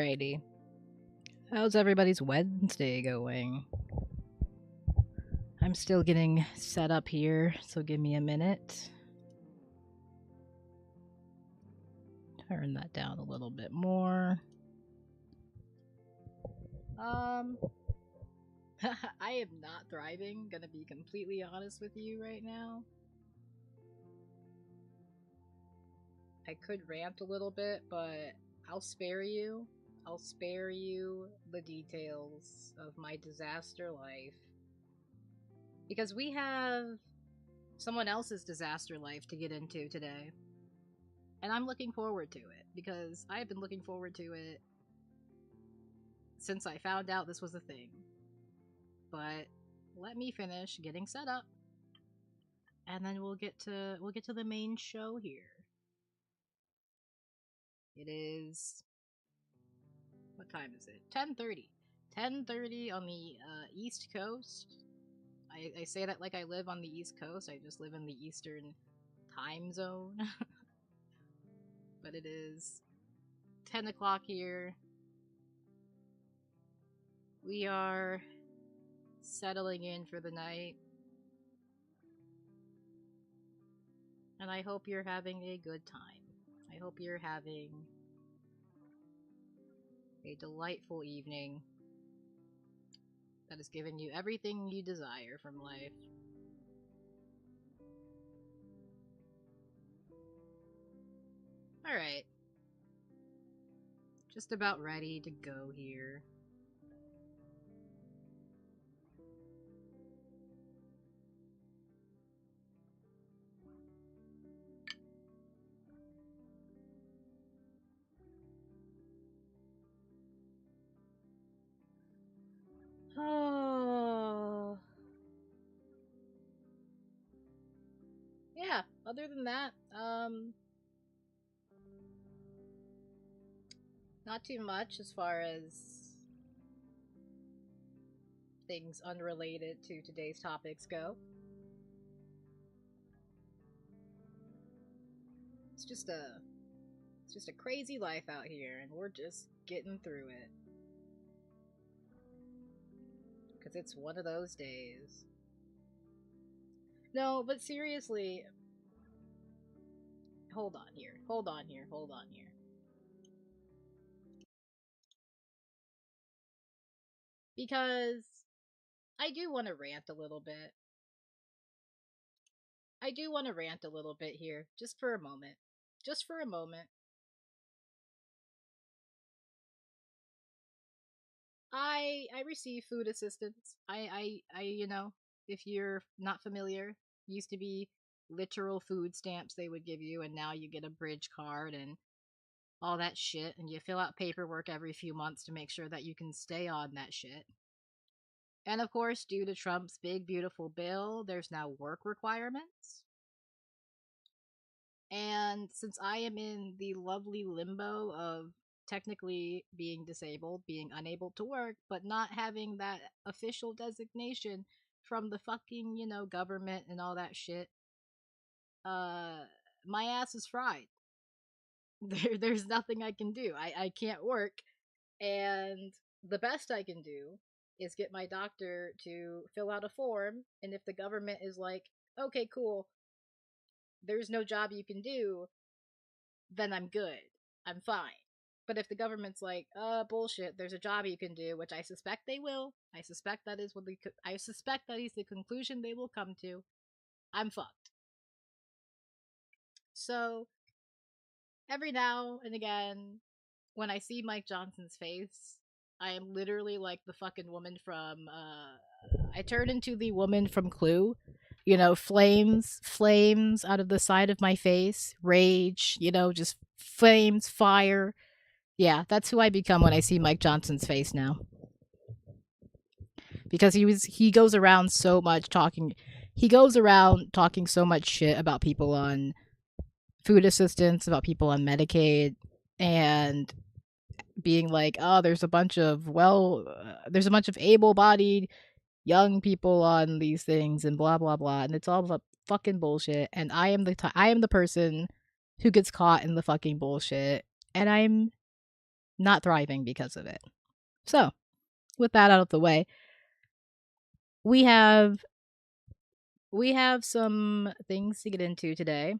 Alrighty. How's everybody's Wednesday going? I'm still getting set up here, so give me a minute. Turn that down a little bit more. I am not thriving, gonna be completely honest with you right now. I could rant a little bit, but I'll spare you. I'll spare you the details of my disaster life. Because we have someone else's disaster life to get into today. And I'm looking forward to it, because I've been looking forward to it since I found out this was a thing. But let me finish getting set up, and then we'll get to the main show here. It is, what time is it? 10:30. 10:30 on the East Coast. I say that like I live on the East Coast. I just live in the Eastern time zone. But it is 10 o'clock here. We are settling in for the night. And I hope you're having a good time. I hope you're having a delightful evening that has given you everything you desire from life. Alright. Just about ready to go here. Oh. Yeah, other than that, not too much as far as things unrelated to today's topics go. It's just a crazy life out here, and we're just getting through it. Because it's one of those days. No, but seriously, hold on here. Because I do want to rant a little bit. Here, just for a moment. I receive food assistance. If you're not familiar, used to be literal food stamps they would give you, and now you get a bridge card and all that shit, and you fill out paperwork every few months to make sure that you can stay on that shit. And of course, due to Trump's big beautiful bill, there's now work requirements. And since I am in the lovely limbo of technically being disabled, being unable to work, but not having that official designation from the fucking, government and all that shit, my ass is fried. There's nothing I can do. I can't work, and the best I can do is get my doctor to fill out a form, and if the government is like, okay, cool, there's no job you can do, then I'm good. I'm fine. But if the government's like, bullshit, there's a job you can do, which I suspect they will. I suspect that is the conclusion they will come to. I'm fucked. So every now and again, when I see Mike Johnson's face, I am literally like the fucking woman from I turn into the woman from Clue. Flames out of the side of my face, rage, just flames, fire. Yeah, that's who I become when I see Mike Johnson's face now. Because he goes around talking so much shit about people on food assistance, about people on Medicaid, and being like, oh, there's a bunch of able-bodied young people on these things and blah blah blah, and it's all fucking bullshit. And I am the person who gets caught in the fucking bullshit, and I'm not thriving because of it. So, with that out of the way, we have some things to get into today.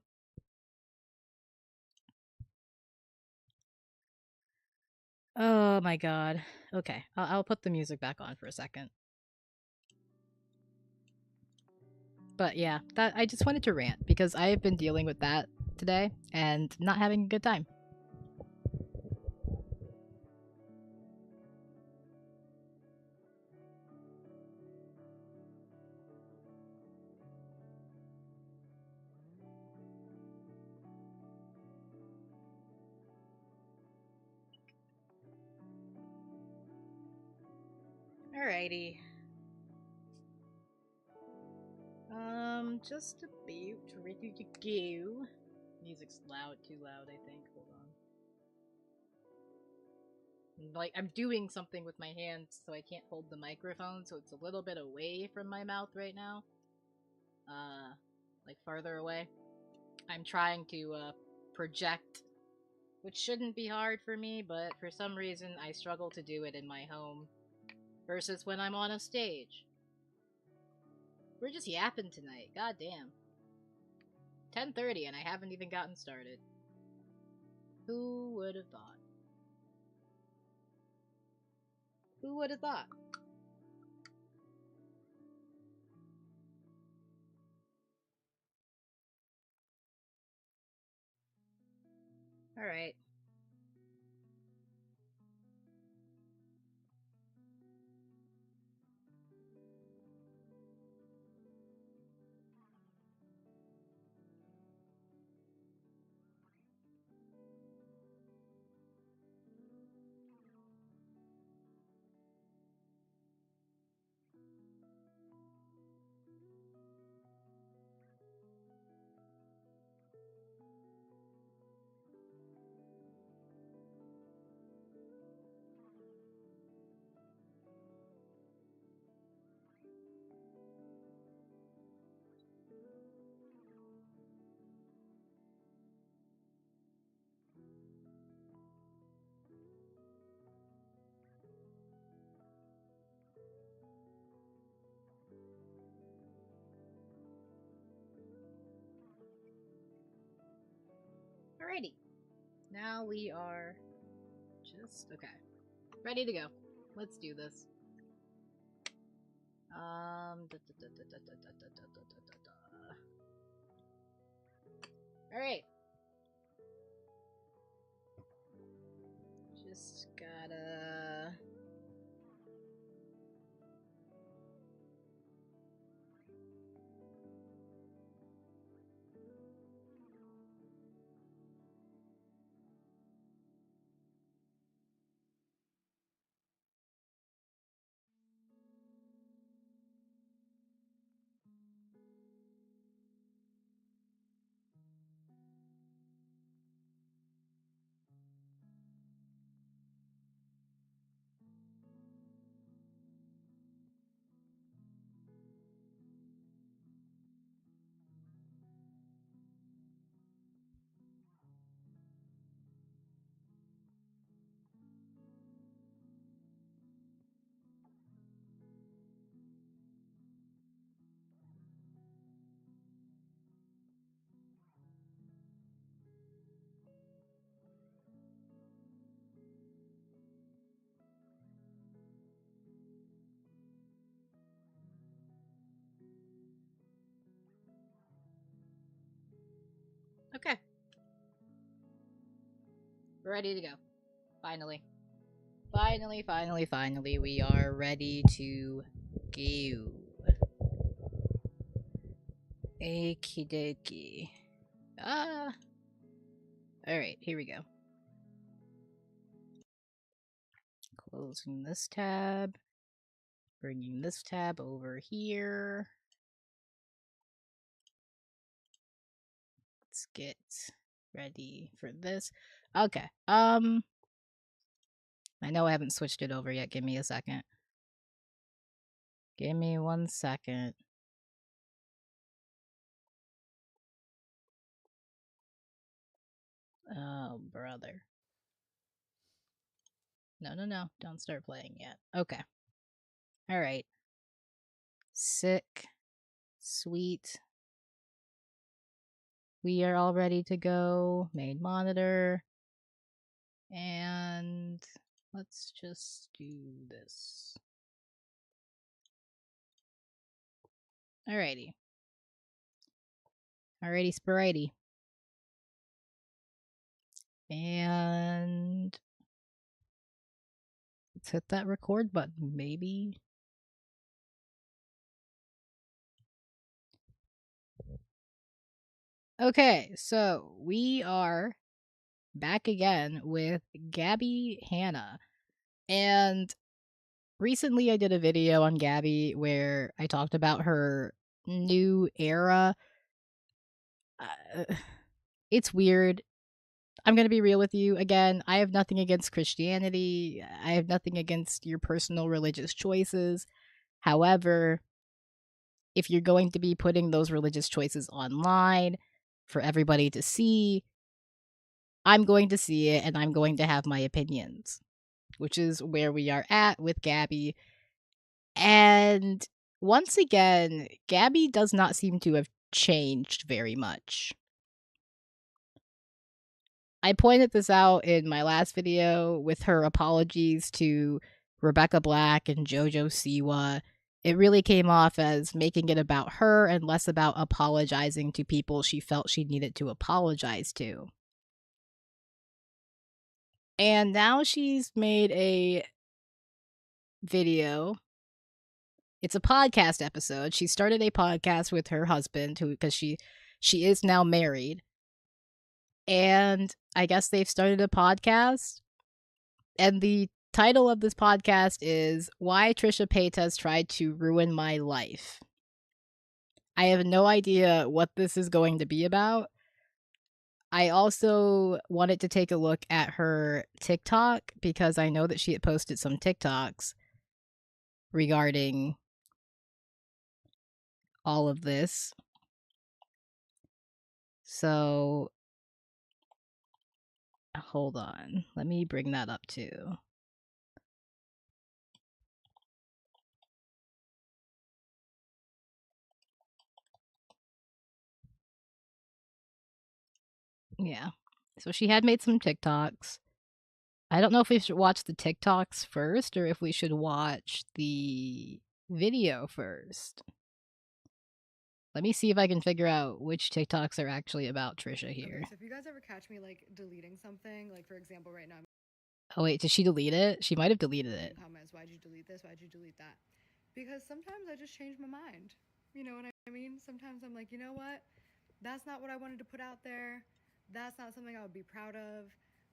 Oh my god. Okay, I'll put the music back on for a second. But yeah, that I just wanted to rant because I have been dealing with that today and not having a good time. Alrighty. Just about ready to go. Music's loud, too loud, I think. Hold on. Like, I'm doing something with my hands, so I can't hold the microphone, so it's a little bit away from my mouth right now. Like farther away. I'm trying to, project, which shouldn't be hard for me, but for some reason I struggle to do it in my home versus when I'm on a stage. We're just yapping tonight, god damn. 10:30 and I haven't even gotten started. Who would have thought? Who would have thought? Alright. Alrighty. Now we are just okay. Ready to go. Let's do this. Alright. Just gotta okay. We're ready to go. Finally. Finally, we are ready to go. Okie dokie. Alright, here we go. Closing this tab. Bringing this tab over here. Let's get ready for this. Okay. I know I haven't switched it over yet. Give me a second. Give me 1 second. Oh, brother. No. Don't start playing yet. Okay. All right. Sick. Sweet. We are all ready to go. Main monitor. And let's just do this. Alrighty. Alrighty, spirighty. And let's hit that record button, maybe. Okay, so we are back again with Gabbie Hanna. And recently I did a video on Gabbie where I talked about her new era. It's weird. I'm going to be real with you. Again, I have nothing against Christianity. I have nothing against your personal religious choices. However, if you're going to be putting those religious choices online for everybody to see, I'm going to see it and I'm going to have my opinions, which is where we are at with Gabbie. And once again, Gabbie does not seem to have changed very much. I pointed this out in my last video with her apologies to Rebecca Black and JoJo Siwa. It really came off as making it about her and less about apologizing to people she felt she needed to apologize to. And now she's made a video. It's a podcast episode. She started a podcast with her husband because she is now married. And I guess they've started a podcast. And the title of this podcast is Why Trisha Paytas Tried to Ruin My Life. I have no idea what this is going to be about. I also wanted to take a look at her TikTok because I know that she had posted some TikToks regarding all of this. So, hold on. Let me bring that up too. Yeah. So she had made some TikToks. I don't know if we should watch the TikToks first or if we should watch the video first. Let me see if I can figure out which TikToks are actually about Trisha here. Okay, so if you guys ever catch me like deleting something, like for example right now. Oh wait, did she delete it? She might have deleted it. Comments, why'd you delete this? Why'd you delete that? Because sometimes I just change my mind. You know what I mean? Sometimes I'm like, you know what? That's not what I wanted to put out there. That's not something I would be proud of.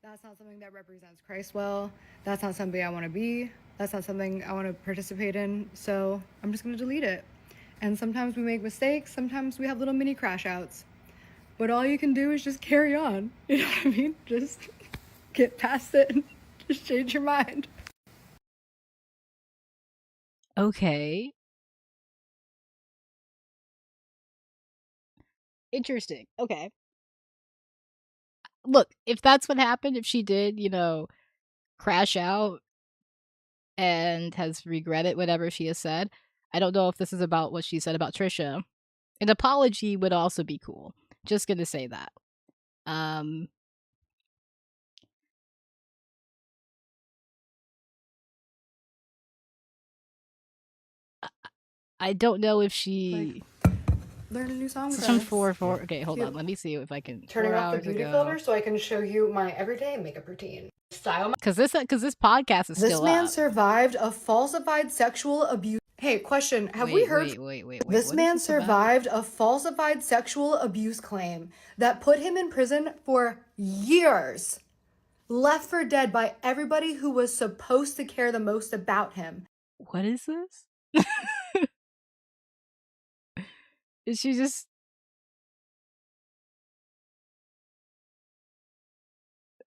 That's not something that represents Christ well. That's not something I want to be. That's not something I want to participate in. So I'm just going to delete it. And sometimes we make mistakes. Sometimes we have little mini crash outs. But all you can do is just carry on. You know what I mean? Just get past it and just change your mind. Okay. Interesting. Okay. Look, if that's what happened, if she did, crash out and has regretted whatever she has said, I don't know if this is about what she said about Trisha. An apology would also be cool. Just gonna say that. I don't know if she learn a new song with some us. 4 okay, hold on. Let me see if I can turning off the beauty filter so I can show you my everyday makeup routine. Style because this podcast is still up. This man survived a falsified sexual abuse. Hey, question. Have we heard? Wait. This man survived a falsified sexual abuse claim that put him in prison for years. Left for dead by everybody who was supposed to care the most about him. What is this? Is she just...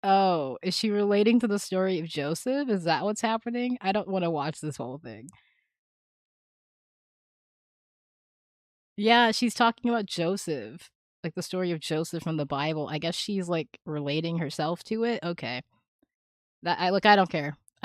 Oh, is she relating to the story of Joseph? Is that what's happening? I don't want to watch this whole thing. Yeah, she's talking about Joseph. Like the story of Joseph from the Bible. I guess she's like relating herself to it. Okay. I don't care.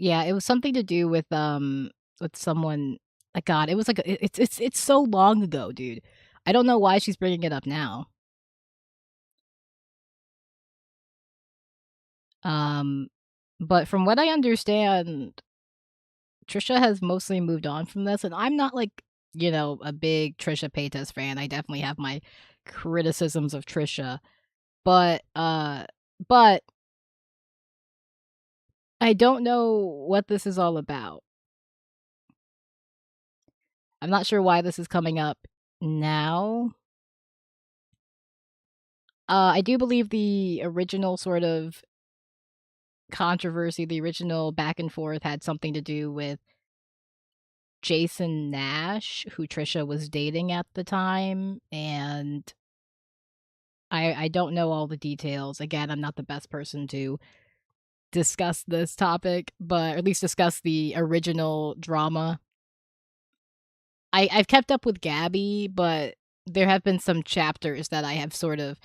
Yeah, it was something to do with someone. Like God, it was like it's so long ago, dude. I don't know why she's bringing it up now. Um, but from what I understand, Trisha has mostly moved on from this, and I'm not like, a big Trisha Paytas fan. I definitely have my criticisms of Trisha, but but I don't know what this is all about. I'm not sure why this is coming up now. I do believe the original sort of controversy, the original back and forth had something to do with Jason Nash, who Trisha was dating at the time, and I don't know all the details. Again, I'm not the best person to discuss this topic, but or at least discuss the original drama. I've kept up with Gabbie, but there have been some chapters that I have sort of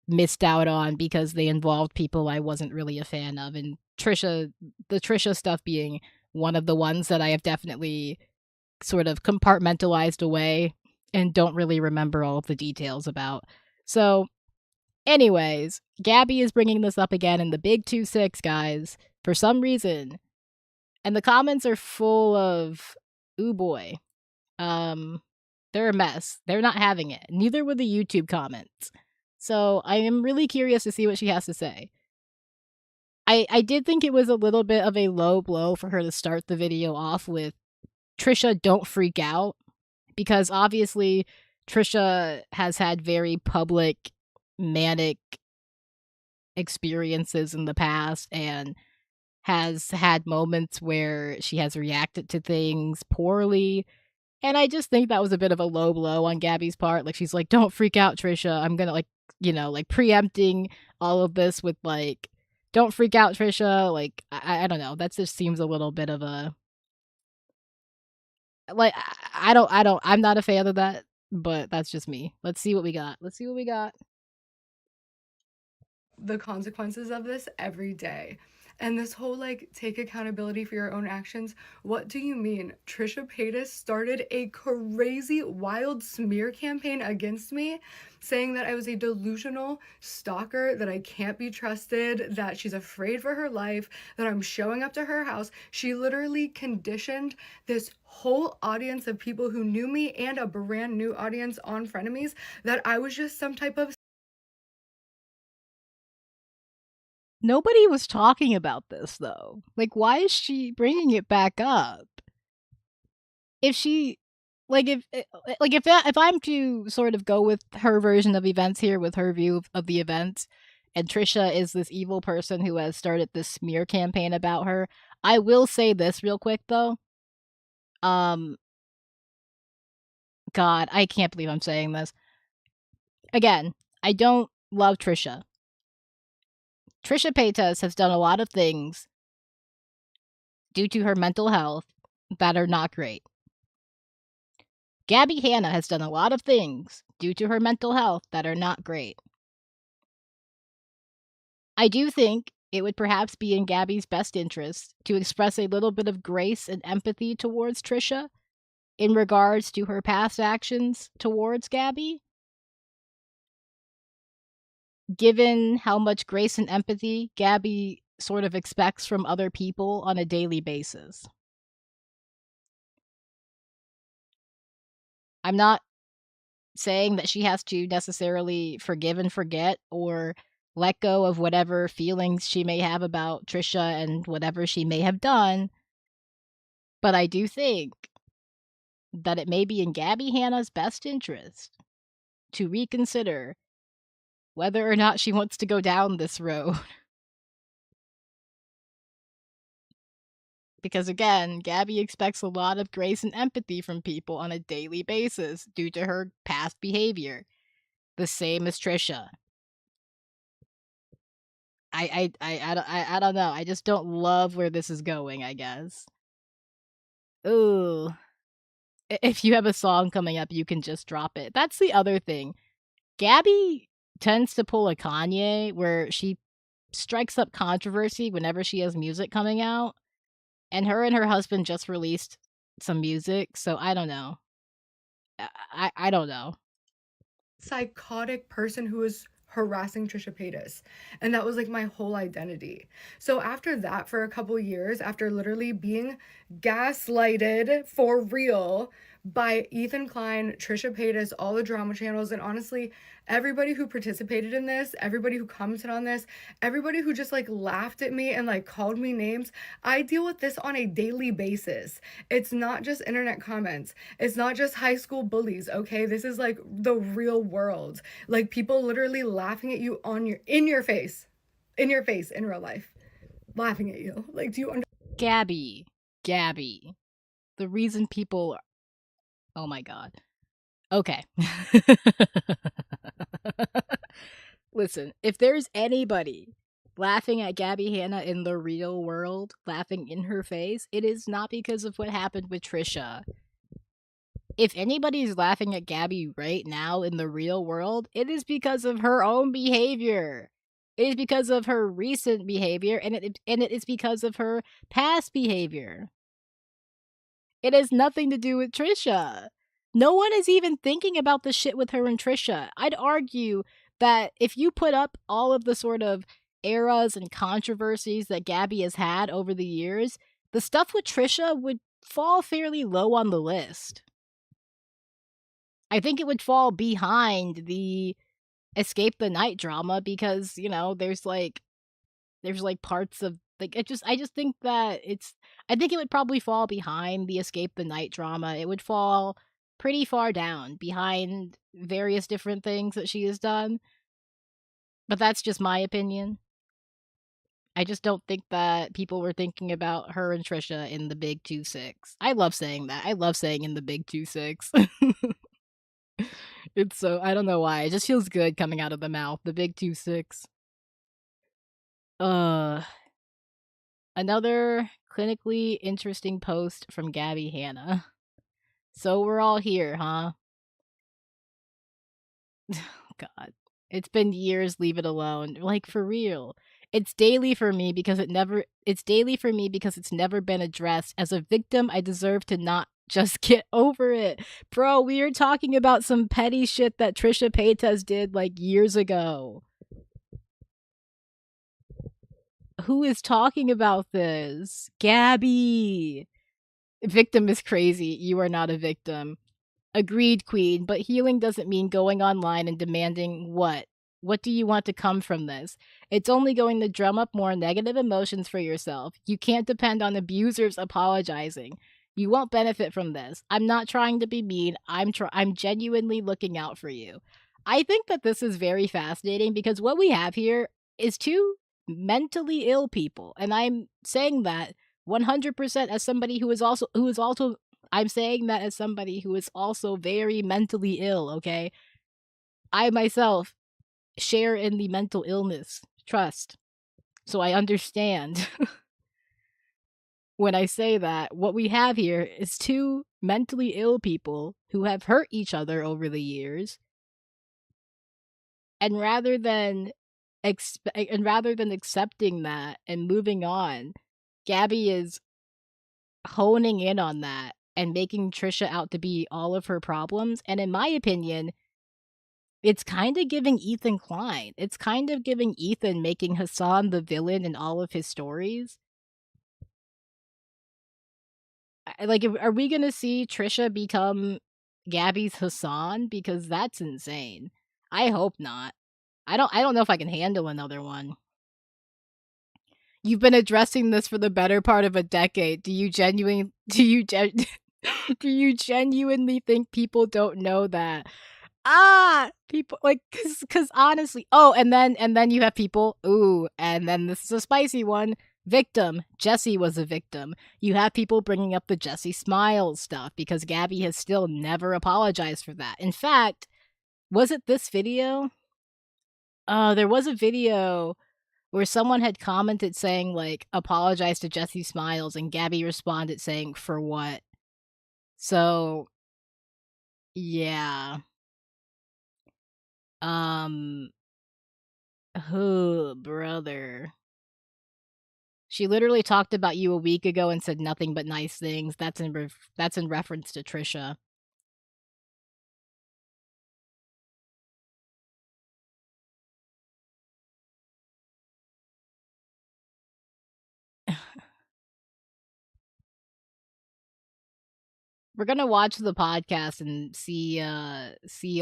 missed out on because they involved people I wasn't really a fan of, and the Trisha stuff being one of the ones that I have definitely sort of compartmentalized away and don't really remember all of the details about. So, anyways, Gabbie is bringing this up again in the Big 2-6, guys, for some reason. And the comments are full of, ooh boy. They're a mess. They're not having it. Neither were the YouTube comments. So I am really curious to see what she has to say. I did think it was a little bit of a low blow for her to start the video off with Trisha, don't freak out, because obviously Trisha has had very public manic experiences in the past and has had moments where she has reacted to things poorly. And I just think that was a bit of a low blow on Gabbie's part. Like, she's like, don't freak out, Trisha. I'm gonna, like, like preempting all of this with, like, don't freak out, Trisha. Like, I don't know. That just seems a little bit of a, like, I'm not a fan of that, but that's just me. Let's see what we got. Let's see what we got. The consequences of this every day. And this whole like take accountability for your own actions. What do you mean? Trisha Paytas started a crazy wild smear campaign against me, saying that I was a delusional stalker, that I can't be trusted, that she's afraid for her life, that I'm showing up to her house. She literally conditioned this whole audience of people who knew me and a brand new audience on Frenemies that I was just some type of. Nobody was talking about this, though. Like, why is she bringing it back up? If she, like, if I'm to sort of go with her version of events here, with her view of the events, and Trisha is this evil person who has started this smear campaign about her, I will say this real quick, though. Um, God, I can't believe I'm saying this. Again, I don't love Trisha. Trisha Paytas has done a lot of things due to her mental health that are not great. Gabbie Hanna has done a lot of things due to her mental health that are not great. I do think it would perhaps be in Gabbie's best interest to express a little bit of grace and empathy towards Trisha in regards to her past actions towards Gabbie, given how much grace and empathy Gabbie sort of expects from other people on a daily basis. I'm not saying that she has to necessarily forgive and forget or let go of whatever feelings she may have about Trisha and whatever she may have done, but I do think that it may be in Gabbie Hanna's best interest to reconsider whether or not she wants to go down this road. Because again, Gabbie expects a lot of grace and empathy from people on a daily basis due to her past behavior. The same as Trisha. I don't know. I just don't love where this is going, I guess. Ooh. If you have a song coming up, you can just drop it. That's the other thing. Gabbie tends to pull a Kanye where she strikes up controversy whenever she has music coming out. and her husband just released some music, so I don't know. I don't know. Psychotic person who was harassing Trisha Paytas. And that was like my whole identity. So after that, for a couple years, after literally being gaslighted for real by Ethan Klein, Trisha Paytas, all the drama channels, and honestly, everybody who participated in this, everybody who commented on this, everybody who just like laughed at me and like called me names, I deal with this on a daily basis. It's not just internet comments. It's not just high school bullies, okay? This is like the real world. Like people literally laughing at you on your in your face in real life, laughing at you. Like, do you understand? Gabbie, Gabbie. The reason people. Oh my god. Okay. Listen, if there's anybody laughing at Gabby Hanna in the real world, laughing in her face, it is not because of what happened with Trisha. If anybody's laughing at Gabby right now in the real world, it is because of her own behavior. It is because of her recent behavior, and it is because of her past behavior. It has nothing to do with Trisha. No one is even thinking about the shit with her and Trisha. I'd argue that if you put up all of the sort of eras and controversies that Gabby has had over the years, the stuff with Trisha would fall fairly low on the list. I think it would fall behind the Escape the Night drama because, you know, there's like parts of like I just think that it's I think it would probably fall behind the Escape the Night drama. It would fall pretty far down behind various different things that she has done. But that's just my opinion. I just don't think that people were thinking about her and Trisha in the Big 2-6. I love saying that. I love saying in the Big 2-6. It's so I don't know why. It just feels good coming out of the mouth. The Big 2-6. Uh Another clinically interesting post from Gabby Hanna. So we're all here, huh? God. It's been years, leave it alone. Like for real. It's daily for me because it's never been addressed. As a victim, I deserve to not just get over it. Bro, we are talking about some petty shit that Trisha Paytas did like years ago. Who is talking about this? Gabby. Victim is crazy. You are not a victim. Agreed, Queen, but healing doesn't mean going online and demanding what? What do you want to come from this? It's only going to drum up more negative emotions for yourself. You can't depend on abusers apologizing. You won't benefit from this. I'm not trying to be mean. I'm genuinely looking out for you. I think that this is very fascinating because what we have here is two mentally ill people, and I'm saying that 100% as somebody who is also I'm saying that as somebody who is also very mentally ill, okay? I myself share in the mental illness, trust. So I understand when I say that what we have here is two mentally ill people who have hurt each other over the years, and rather than accepting that and moving on, Gabby is honing in on that and making Trisha out to be all of her problems. And in my opinion, it's kind of giving Ethan Klein. It's kind of giving Ethan making Hassan the villain in all of his stories. Like, are we gonna see Trisha become Gabby's Hassan? Because that's insane. I hope not. I don't know if I can handle another one. You've been addressing this for the better part of a decade. Do you genuinely think people don't know that? People like cuz honestly. Oh, and then you have people, ooh, and then this is a spicy one. Victim. Jesse was a victim. You have people bringing up the Jesse Smiles stuff because Gabby has still never apologized for that. In fact, was it this video? There was a video where someone had commented saying like apologize to Jesse Smiles and Gabby responded saying for what? So, yeah. Um oh, brother. She literally talked about you a week ago and said nothing but nice things. That's in reference to Trisha. We're gonna watch the podcast and see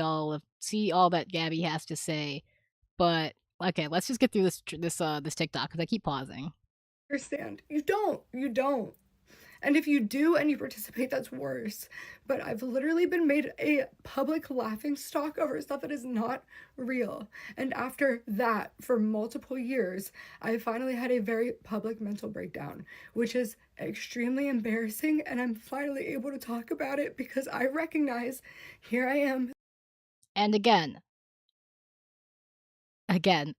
all that Gabby has to say. But okay, let's just get through this TikTok because I keep pausing. Understand. You don't. You don't. And if you do and you participate, that's worse. But I've literally been made a public laughing stock over stuff that is not real. And after that, for multiple years, I finally had a very public mental breakdown, which is extremely embarrassing. And I'm finally able to talk about it because I recognize here I am. And again,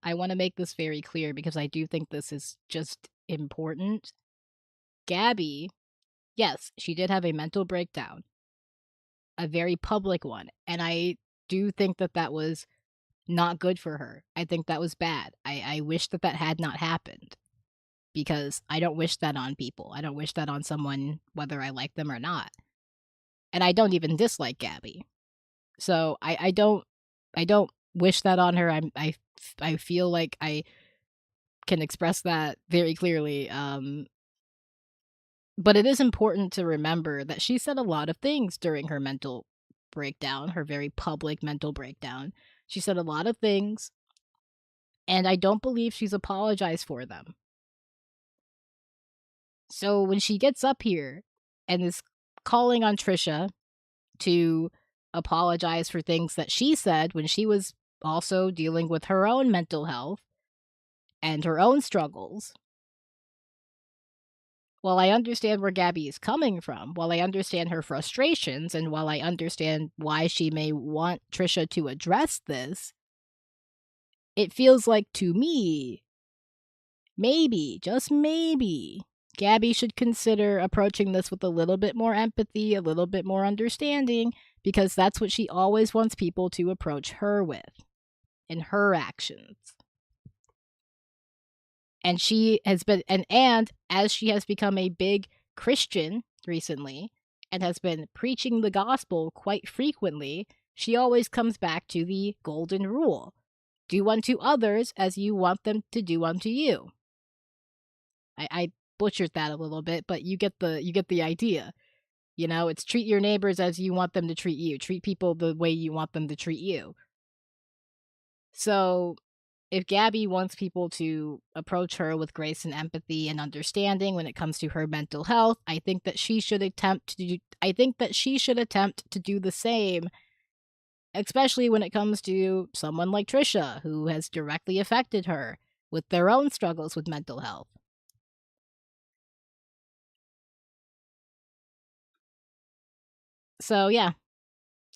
I want to make this very clear because I do think this is just important. Gabby, yes, she did have a mental breakdown, a very public one, and I do think that that was not good for her. I think that was bad. I wish that that had not happened because I don't wish that on people. I don't wish that on someone, whether I like them or not. And I don't even dislike Gabby. So I don't wish that on her. I feel like I can express that very clearly. But it is important to remember that she said a lot of things during her mental breakdown, her very public mental breakdown. She said a lot of things, and I don't believe she's apologized for them. So when she gets up here and is calling on Trisha to apologize for things that she said when she was also dealing with her own mental health and her own struggles, while I understand where Gabby is coming from, while I understand her frustrations, and while I understand why she may want Trisha to address this, it feels like to me, maybe, just maybe, Gabby should consider approaching this with a little bit more empathy, a little bit more understanding, because that's what she always wants people to approach her with in her actions. And she has been and as she has become a big Christian recently and has been preaching the gospel quite frequently, she always comes back to the golden rule. Do unto others as you want them to do unto you. I butchered that a little bit, but you get the idea. You know, it's treat your neighbors as you want them to treat you. Treat people the way you want them to treat you. So if Gabby wants people to approach her with grace and empathy and understanding when it comes to her mental health, I think that she should attempt to do the same, especially when it comes to someone like Trisha who has directly affected her with their own struggles with mental health. So yeah.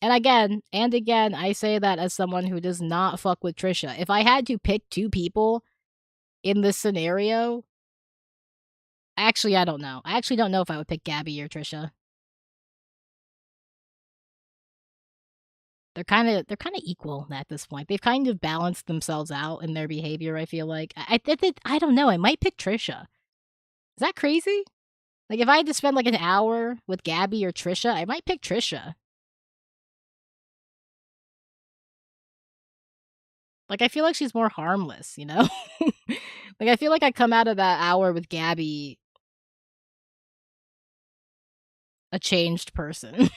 And again, I say that as someone who does not fuck with Trisha. If I had to pick two people in this scenario, actually, I don't know. I actually don't know if I would pick Gabby or Trisha. They're kind of equal at this point. They've kind of balanced themselves out in their behavior. I feel like I don't know. I might pick Trisha. Is that crazy? Like if I had to spend like an hour with Gabby or Trisha, I might pick Trisha. Like I feel like she's more harmless, you know? Like I feel like I come out of that hour with Gabby a changed person.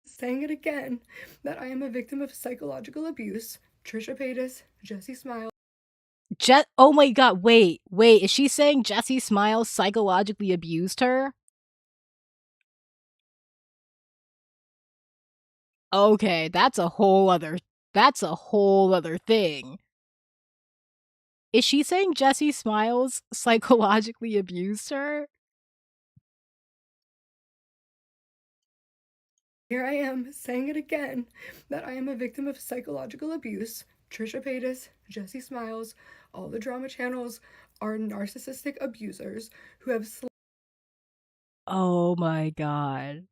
Saying it again that I am a victim of psychological abuse. Trisha Paytas, Jesse Smile. Oh my god, wait, is she saying Jesse Smiles psychologically abused her? Okay, that's a whole other thing. Is she saying Jesse Smiles psychologically abused her? Here I am saying it again that I am a victim of psychological abuse. Trisha Paytas, Jesse Smiles, all the drama channels are narcissistic abusers who have Oh my god.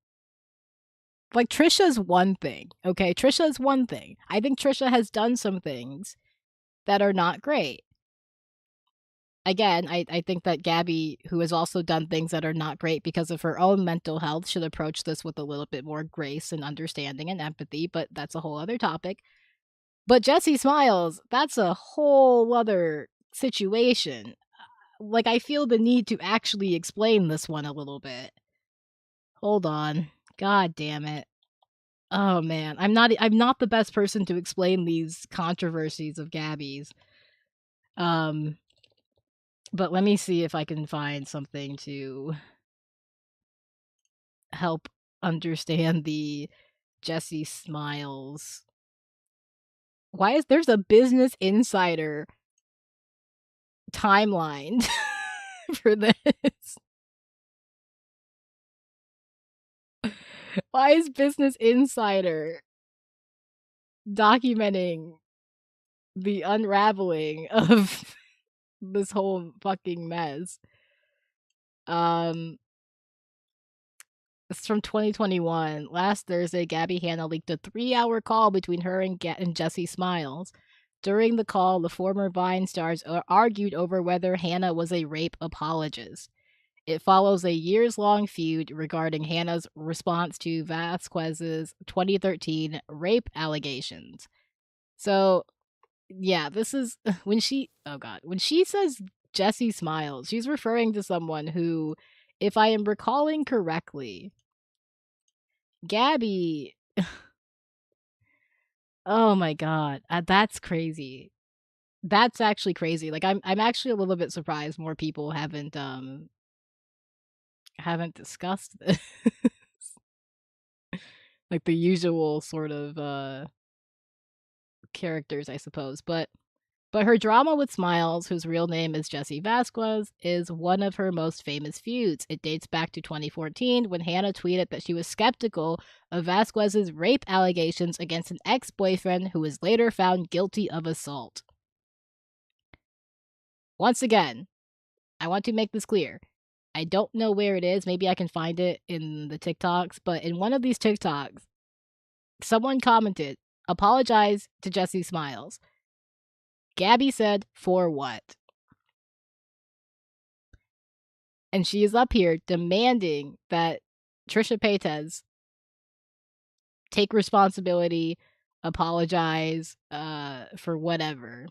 Like Trisha's one thing, okay? Trisha's one thing. I think Trisha has done some things that are not great. again, I think that Gabbie, who has also done things that are not great because of her own mental health, should approach this with a little bit more grace and understanding and empathy, but that's a whole other topic. But Jesse Smiles, that's a whole other situation. Like, I feel the need to actually explain this one a little bit. Hold on. God damn it. Oh man, I'm not the best person to explain these controversies of Gabby's. Um but let me see if I can find something to help understand the Jesse Smiles. Why is there's a Business Insider timeline for this? Why is Business Insider documenting the unraveling of this whole fucking mess? Um It's from 2021. Last Thursday, Gabby Hanna leaked a 3-hour call between her and Jesse Smiles. During the call, the former Vine stars argued over whether Hanna was a rape apologist. It follows a years-long feud regarding Hannah's response to Vasquez's 2013 rape allegations. So, yeah, this is when she says Jesse Smiles, she's referring to someone who, if I am recalling correctly, Gabby. Oh my god, that's crazy. That's actually crazy. Like I'm actually a little bit surprised more people haven't discussed this. Like the usual sort of characters, I suppose. But her drama with Smiles, whose real name is Jessie Vasquez, is one of her most famous feuds. It dates back to 2014 when Hanna tweeted that she was skeptical of Vasquez's rape allegations against an ex-boyfriend who was later found guilty of assault. Once again, I want to make this clear. I don't know where it is. Maybe I can find it in the TikToks, but in one of these TikToks, someone commented, apologize to Jessie Smiles. Gabby said, for what? And she is up here demanding that Trisha Paytas take responsibility, apologize for whatever.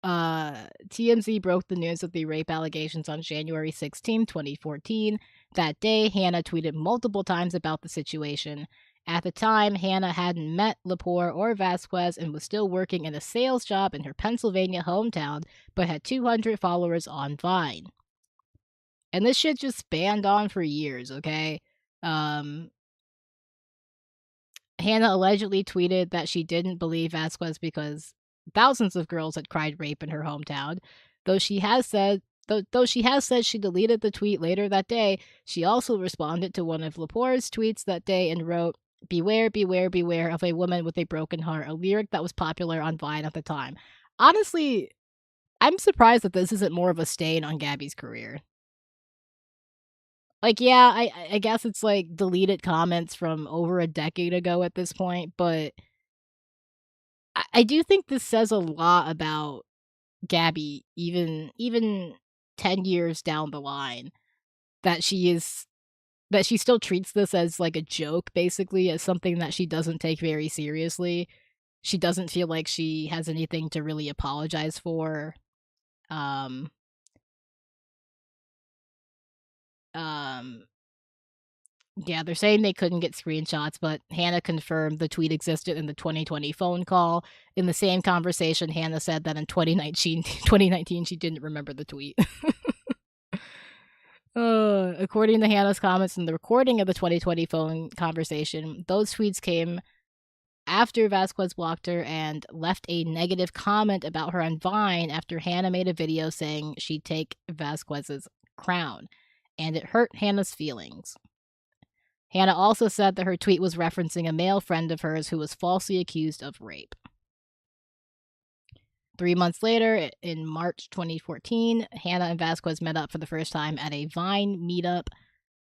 TMZ broke the news of the rape allegations on January 16, 2014. That day, Hanna tweeted multiple times about the situation. At the time, Hanna hadn't met Lepore or Vasquez and was still working in a sales job in her Pennsylvania hometown, but had 200 followers on Vine. And this shit just spanned on for years, okay? Hanna allegedly tweeted that she didn't believe Vasquez because thousands of girls had cried rape in her hometown. Though she has said she deleted the tweet later that day, she also responded to one of Lepore's tweets that day and wrote, "Beware, beware, beware of a woman with a broken heart," a lyric that was popular on Vine at the time. Honestly, I'm surprised that this isn't more of a stain on Gabby's career. Like, yeah, I guess it's like deleted comments from over a decade ago at this point, but I do think this says a lot about Gabby, even 10 years down the line, that she still treats this as like a joke, basically, as something that she doesn't take very seriously. She doesn't feel like she has anything to really apologize for. Um, um, Yeah, they're saying they couldn't get screenshots, but Hanna confirmed the tweet existed in the 2020 phone call. In the same conversation, Hanna said that in 2019 she didn't remember the tweet. According to Hannah's comments in the recording of the 2020 phone conversation, those tweets came after Vasquez blocked her and left a negative comment about her on Vine after Hanna made a video saying she'd take Vasquez's crown, and it hurt Hannah's feelings. Hanna also said that her tweet was referencing a male friend of hers who was falsely accused of rape. 3 months later, in March 2014, Hanna and Vasquez met up for the first time at a Vine meetup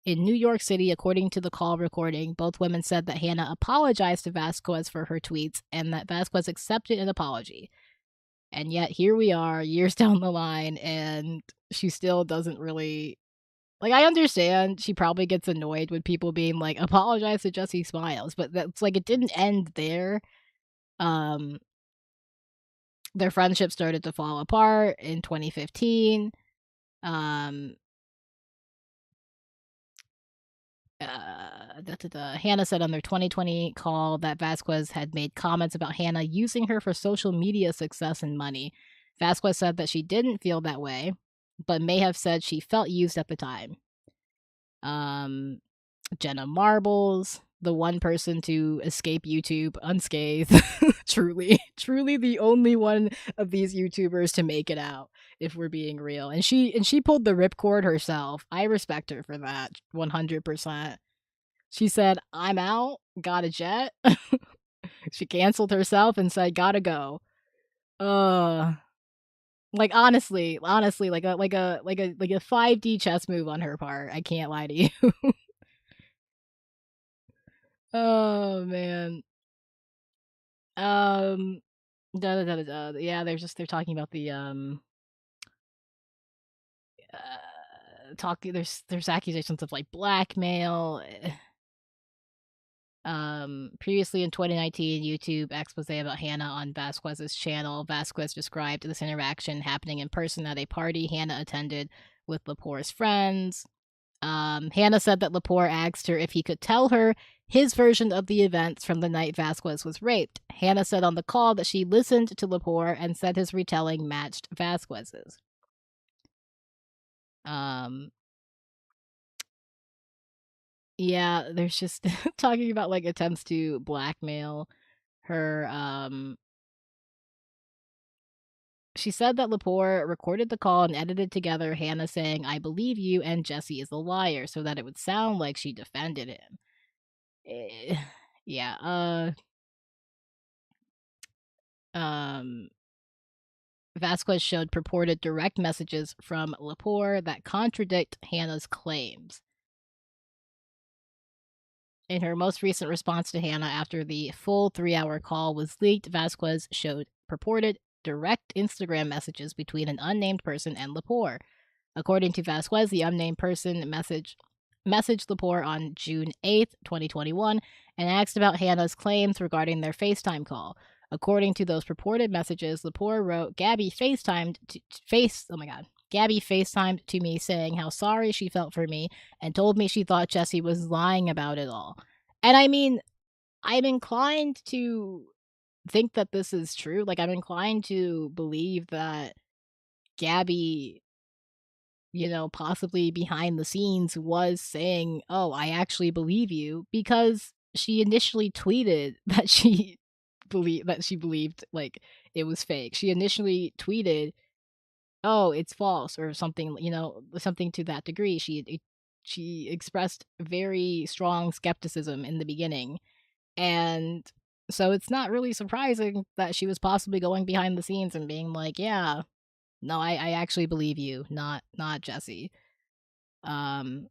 in New York City. According to the call recording, both women said that Hanna apologized to Vasquez for her tweets and that Vasquez accepted an apology. And yet here we are years down the line, and she still doesn't really like, I understand she probably gets annoyed with people being like, "Apologize to Jesse Smiles," but that's like, it didn't end there. Um, their friendship started to fall apart in 2015. Um, Hannah said on their 2020 call that Vasquez had made comments about Hannah using her for social media success and money. Vasquez said that she didn't feel that way, but may have said she felt used at the time. Um, Jenna Marbles, the one person to escape YouTube unscathed. Truly, truly the only one of these YouTubers to make it out, if we're being real. And she pulled the ripcord herself. I respect her for that 100%. She said, "I'm out, got a jet." She canceled herself and said, "Gotta go." Uh like honestly, like a 5D chess move on her part. I can't lie to you. Oh man. Um, yeah, they're talking about the talking. There's accusations of like blackmail. Previously in 2019, YouTube expose about Hannah on Vasquez's channel. Vasquez described this interaction happening in person at a party Hannah attended with Lepore's friends. Hannah said that Lepore asked her if he could tell her his version of the events from the night Vasquez was raped. Hannah said on the call that she listened to Lepore and said his retelling matched Vasquez's. Um, yeah, there's just talking about like attempts to blackmail her. She said that Lepore recorded the call and edited together Hannah saying, "I believe you," and "Jesse is a liar," so that it would sound like she defended him. Eh, yeah, um, Vasquez showed purported direct messages from Lepore that contradict Hannah's claims. In her most recent response to Hannah after the full 3-hour call was leaked, Vasquez showed purported direct Instagram messages between an unnamed person and Lepore. According to Vasquez, the unnamed person messaged Lepore on June 8th, 2021, and asked about Hannah's claims regarding their FaceTime call. According to those purported messages, Lepore wrote, Gabbie FaceTimed to me saying how sorry she felt for me and told me she thought Jesse was lying about it all. And I mean, I'm inclined to think that this is true. Like, I'm inclined to believe that Gabbie, possibly behind the scenes was saying, "Oh, I actually believe you," because she initially tweeted that she believed like it was fake. She initially tweeted, "Oh, it's false," or something, something to that degree. She expressed very strong skepticism in the beginning. And so it's not really surprising that she was possibly going behind the scenes and being like, "Yeah, no, I actually believe you, not Jesse." Um,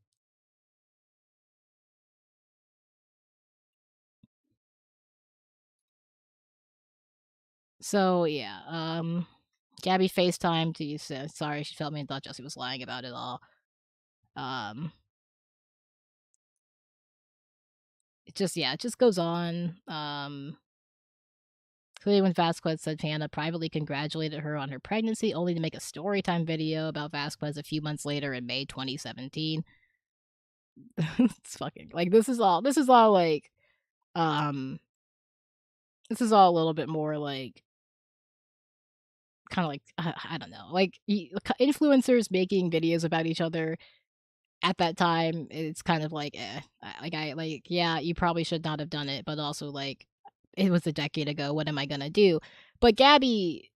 so yeah, Gabby FaceTime to you said sorry she felt me and thought Jesse was lying about it all. Um, it just goes on. Clearly when Vasquez said Hannah privately congratulated her on her pregnancy, only to make a storytime video about Vasquez a few months later in May 2017. It's fucking like this is all like um this is all a little bit more like kind of like I don't know, like influencers making videos about each other at that time. It's kind of like yeah, you probably should not have done it, but also like it was a decade ago. What am I gonna do? But Gabby,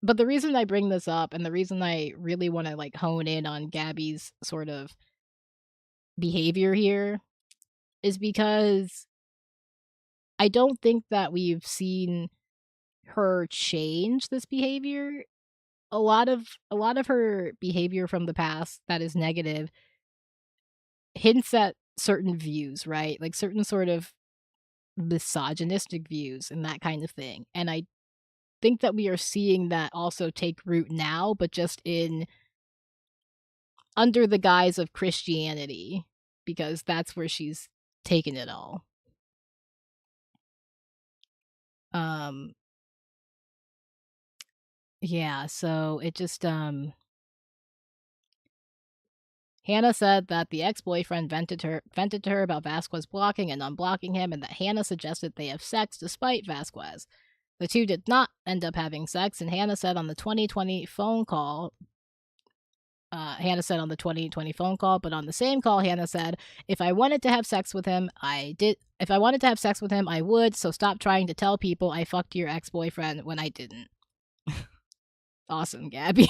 but the reason I bring this up and the reason I really want to like hone in on Gabby's sort of behavior here is because I don't think that we've seen her change this behavior. A lot of her behavior from the past that is negative hints at certain views, right? Like certain sort of misogynistic views and that kind of thing. And think that we are seeing that also take root now, but just in under the guise of Christianity, because that's where she's taken it all. Um, yeah, so it just, Hannah said that the ex-boyfriend vented to her about Vasquez blocking and unblocking him, and that Hannah suggested they have sex despite Vasquez. The two did not end up having sex, and Hannah said on the 2020 phone call, but on the same call, Hannah said, if I wanted to have sex with him, I did. If I wanted to have sex with him, I would, so stop trying to tell people I fucked your ex-boyfriend when I didn't. Awesome, Gabbie.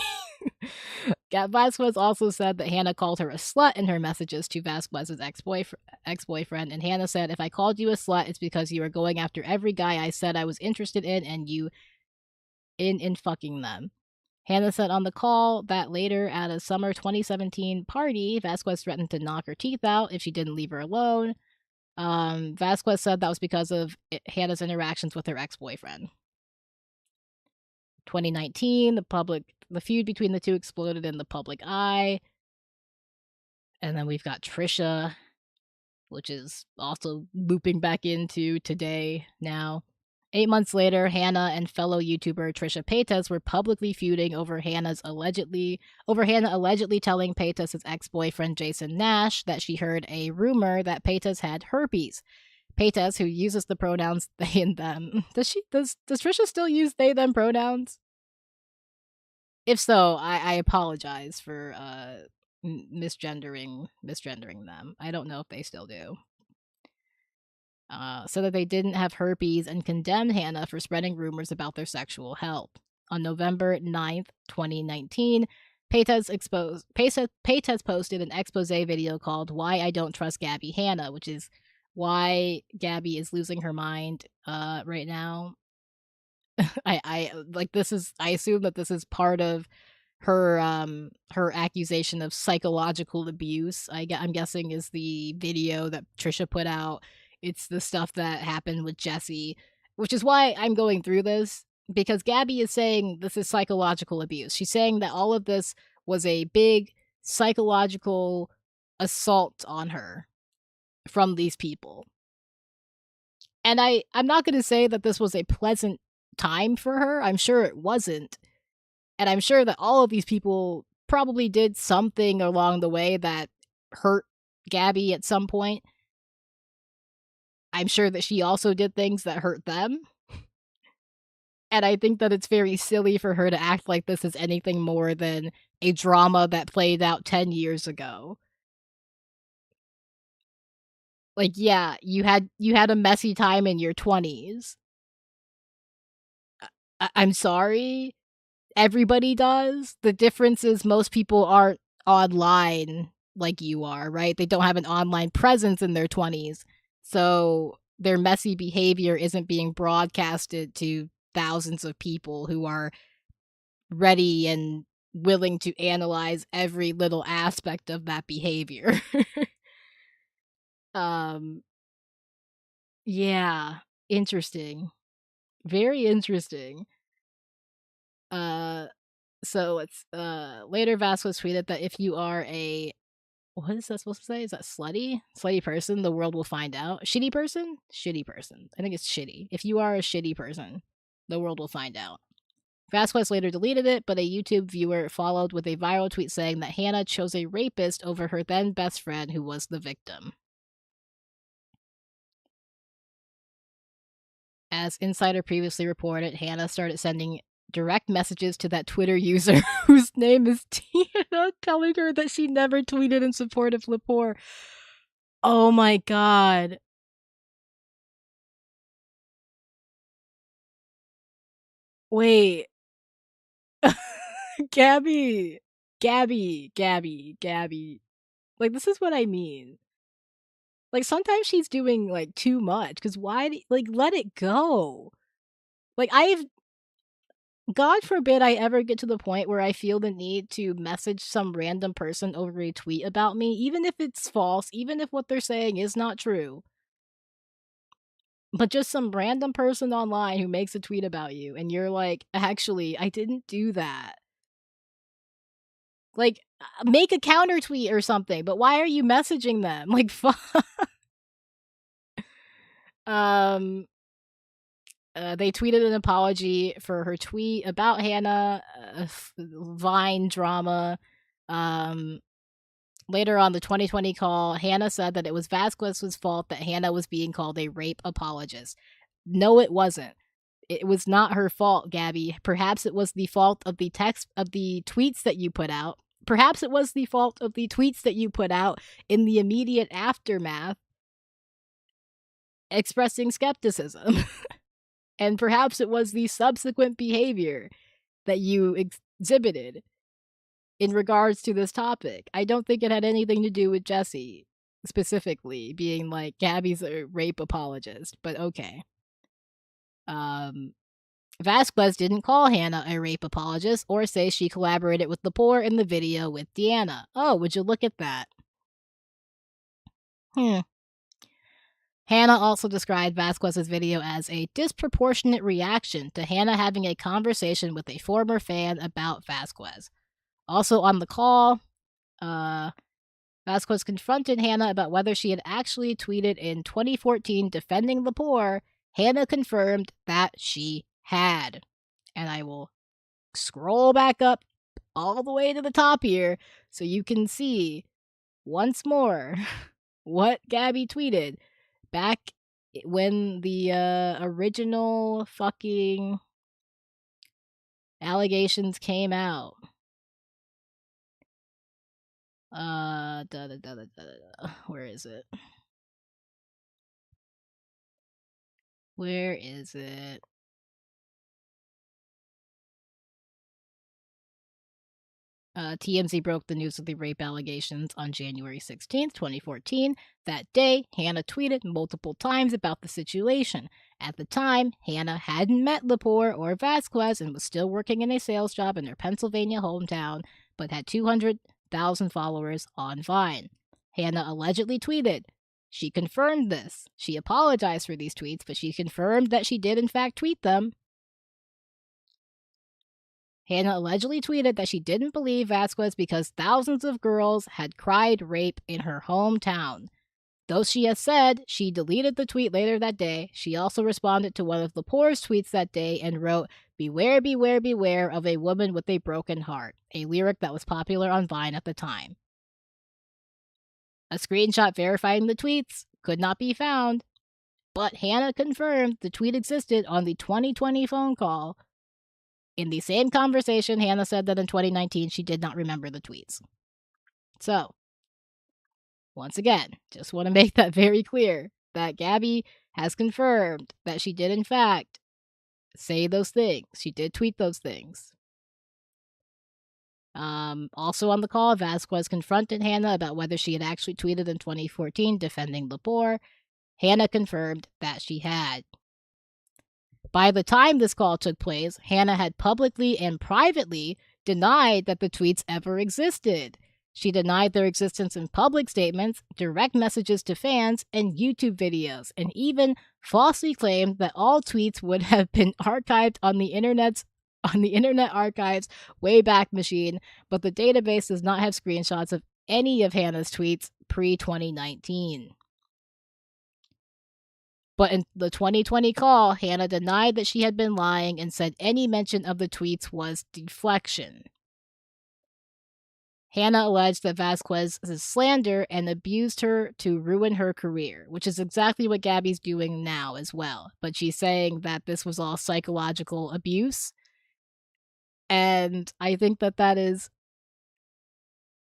Vasquez also said that Hannah called her a slut in her messages to Vasquez's ex-boyfriend, and Hannah said, if I called you a slut, it's because you were going after every guy I said I was interested in and you in fucking them. Hannah said on the call that later at a summer 2017 party, Vasquez threatened to knock her teeth out if she didn't leave her alone. Vasquez said that was because of Hannah's interactions with her ex-boyfriend. 2019, the feud between the two exploded in the public eye. And then we've got Trisha, which is also looping back into today now. 8 months later, Hanna and fellow YouTuber Trisha Paytas were publicly feuding over Hannah allegedly telling Paytas' ex-boyfriend Jason Nash that she heard a rumor that Paytas had herpes. Paytas, who uses the pronouns they and them. Does Trisha still use they them pronouns? If so, I apologize for misgendering them. I don't know if they still do. So that they didn't have herpes and condemned Hannah for spreading rumors about their sexual health. On November 9th, 2019, Paytas posted an expose video called Why I Don't Trust Gabbie Hanna, which is why Gabbie is losing her mind right now. I assume that this is part of her accusation of psychological abuse. I'm guessing is the video that Trisha put out. It's the stuff that happened with Jesse, which is why I'm going through this, because Gabbie is saying this is psychological abuse. She's saying that all of this was a big psychological assault on her from these people. And I'm not going to say that this was a pleasant time for her. I'm sure it wasn't. And I'm sure that all of these people probably did something along the way that hurt Gabbie at some point. I'm sure that she also did things that hurt them. And I think that it's very silly for her to act like this is anything more than a drama that played out 10 years ago. Like, yeah, you had a messy time in your 20s. I'm sorry. Everybody does. The difference is most people aren't online like you are, right? They don't have an online presence in their 20s. So their messy behavior isn't being broadcasted to thousands of people who are ready and willing to analyze every little aspect of that behavior. um yeah, interesting. Very interesting. Uh So it's later Vasquez tweeted that if you are a what is that supposed to say? Is that slutty? Slutty person, the world will find out. Shitty person? Shitty person. I think it's shitty. If you are a shitty person, the world will find out. Vasquez later deleted it, but a YouTube viewer followed with a viral tweet saying that Hannah chose a rapist over her then best friend who was the victim. As Insider previously reported, Hannah started sending direct messages to that Twitter user whose name is Tina, telling her that she never tweeted in support of Lepore. Oh my god. Wait. Gabbie. Gabbie. Like, this is what I mean. Like, sometimes she's doing, like, too much. Because why? Like, let it go. Like, God forbid I ever get to the point where I feel the need to message some random person over a tweet about me, even if it's false, even if what they're saying is not true. but just some random person online who makes a tweet about you and you're like, actually, I didn't do that. Like, make a counter tweet or something, but why are you messaging them? Like, um, they tweeted an apology for her tweet about Hannah, Vine drama. Um, Later on the 2020 call, Hannah said that it was Vasquez's fault that Hannah was being called a rape apologist. No, it wasn't. It was not her fault, Gabbie. Perhaps it was the fault of the text of the tweets that you put out. Perhaps it was the fault of the tweets that you put out in the immediate aftermath expressing skepticism. And perhaps it was the subsequent behavior that you exhibited in regards to this topic. I don't think it had anything to do with Jesse specifically being like Gabbie's a rape apologist, but okay. Vasquez didn't call Hanna a rape apologist or say she collaborated with Lepore in the video with Deanna. Oh, would you look at that? Hanna also described Vasquez's video as a disproportionate reaction to Hanna having a conversation with a former fan about Vasquez. Also on the call, Vasquez confronted Hanna about whether she had actually tweeted in 2014 defending Lepore. Hanna confirmed that she had. And I will scroll back up all the way to the top here so you can see once more what Gabbie tweeted back when the original fucking allegations came out. Where is it? Where is it? TMZ broke the news of the rape allegations on January 16th, 2014. That day, Hanna tweeted multiple times about the situation. At the time, Hanna hadn't met Lepore or Vasquez and was still working in a sales job in her Pennsylvania hometown, but had 200,000 followers on Vine. Hanna allegedly tweeted, she confirmed this. She apologized for these tweets, but she confirmed that she did in fact tweet them. Hanna allegedly tweeted that she didn't believe Vasquez because thousands of girls had cried rape in her hometown. Though she has said she deleted the tweet later that day, she also responded to one of Lepore's tweets that day and wrote, "Beware, beware, beware of a woman with a broken heart," a lyric that was popular on Vine at the time. A screenshot verifying the tweets could not be found, but Hanna confirmed the tweet existed on the 2020 phone call. In the same conversation, Hanna said that in 2019 she did not remember the tweets. So, once again, just want to make that very clear that Gabbie has confirmed that she did in fact say those things. She did tweet those things. Also on the call, Vasquez confronted Hanna about whether she had actually tweeted in 2014 defending Lepore. Hanna confirmed that she had. By the time this call took place, Hanna had publicly and privately denied that the tweets ever existed. She denied their existence in public statements, direct messages to fans, and YouTube videos, and even falsely claimed that all tweets would have been archived on the Internet Archive's Wayback Machine, but the database does not have screenshots of any of Hanna's tweets pre-2019. But in the 2020 call, Hanna denied that she had been lying and said any mention of the tweets was deflection. Hanna alleged that Vasquez slander and abused her to ruin her career, which is exactly what Gabbie's doing now as well. But she's saying that this was all psychological abuse. And I think that is,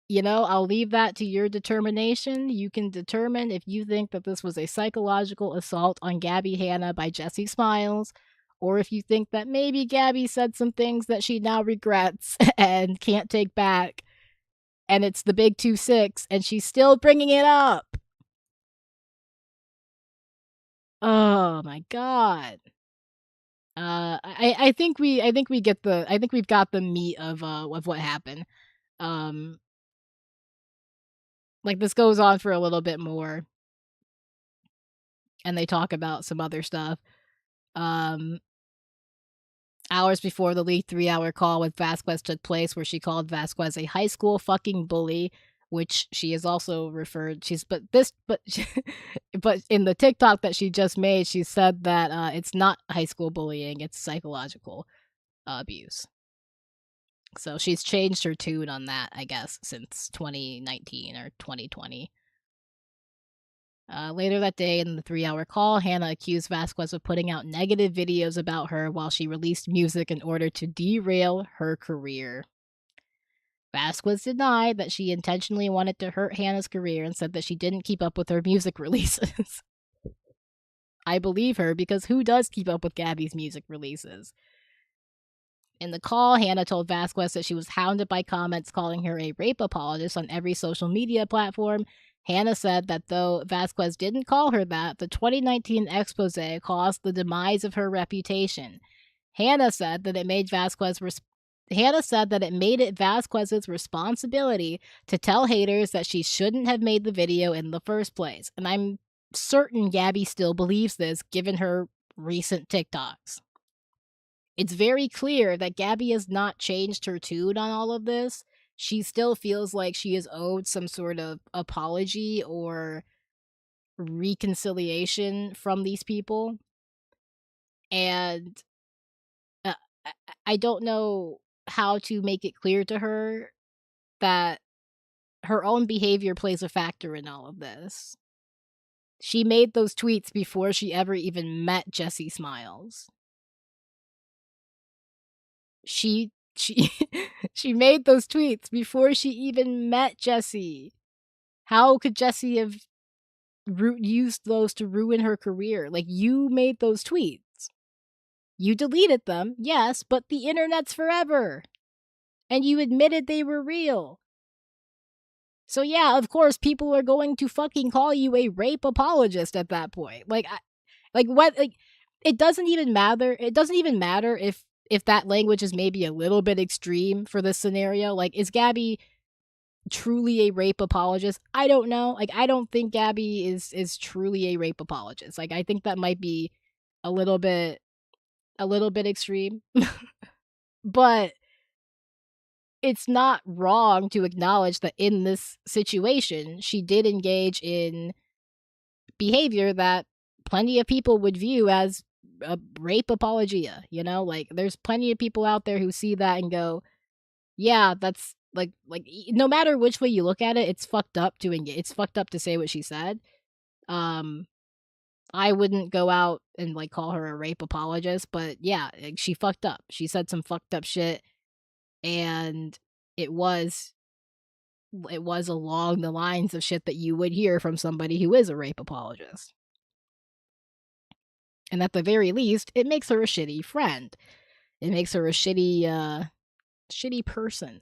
I'll leave that to your determination. You can determine if you think that this was a psychological assault on Gabbie Hanna by Jesse Smiles, or if you think that maybe Gabbie said some things that she now regrets and can't take back, and it's the big 2-6, and she's still bringing it up. Oh my god. I think we've got the meat of what happened. Like, this goes on for a little bit more. and they talk about some other stuff. Um, Hours before the leaked 3-hour call with Vasquez took place, where she called Vasquez a high school fucking bully, which she has also referred. But in the TikTok that she just made, she said that it's not high school bullying; it's psychological abuse. So she's changed her tune on that, I guess, since 2019 or 2020. Later that day, in the 3-hour call, Hanna accused Vasquez of putting out negative videos about her while she released music in order to derail her career. Vasquez denied that she intentionally wanted to hurt Hanna's career and said that she didn't keep up with her music releases. I believe her, because who does keep up with Gabbie's music releases? In the call, Hanna told Vasquez that she was hounded by comments calling her a rape apologist on every social media platform. Hanna said that though Vasquez didn't call her that, the 2019 expose caused the demise of her reputation. Hanna said that it made it Vasquez's responsibility to tell haters that she shouldn't have made the video in the first place. And I'm certain Gabbie still believes this, given her recent TikToks. It's very clear that Gabbie has not changed her tune on all of this. She still feels like she is owed some sort of apology or reconciliation from these people. And uh, I don't know how to make it clear to her that her own behavior plays a factor in all of this. She made those tweets before she ever even met Jesse Smiles. She she made those tweets before she even met Jesse. How could Jesse have used those to ruin her career? Like, you made those tweets. You deleted them, yes, but the internet's forever. And you admitted they were real. So yeah, of course, people are going to fucking call you a rape apologist at that point. It doesn't even matter. It doesn't even matter if that language is maybe a little bit extreme for this scenario. Like, is Gabbie truly a rape apologist? I don't know. Like, I don't think Gabbie is truly a rape apologist. Like, I think that might be a little bit extreme. But it's not wrong to acknowledge that in this situation, she did engage in behavior that plenty of people would view as a rape apologia. You know, like, there's plenty of people out there who see that and go, yeah, that's no matter which way you look at it, it's fucked up to engage. It's fucked up to say what she said. Um, I wouldn't go out and like call her a rape apologist, but yeah, she fucked up. She said some fucked up shit, and it was along the lines of shit that you would hear from somebody who is a rape apologist. And at the very least, it makes her a shitty friend. It makes her a shitty person,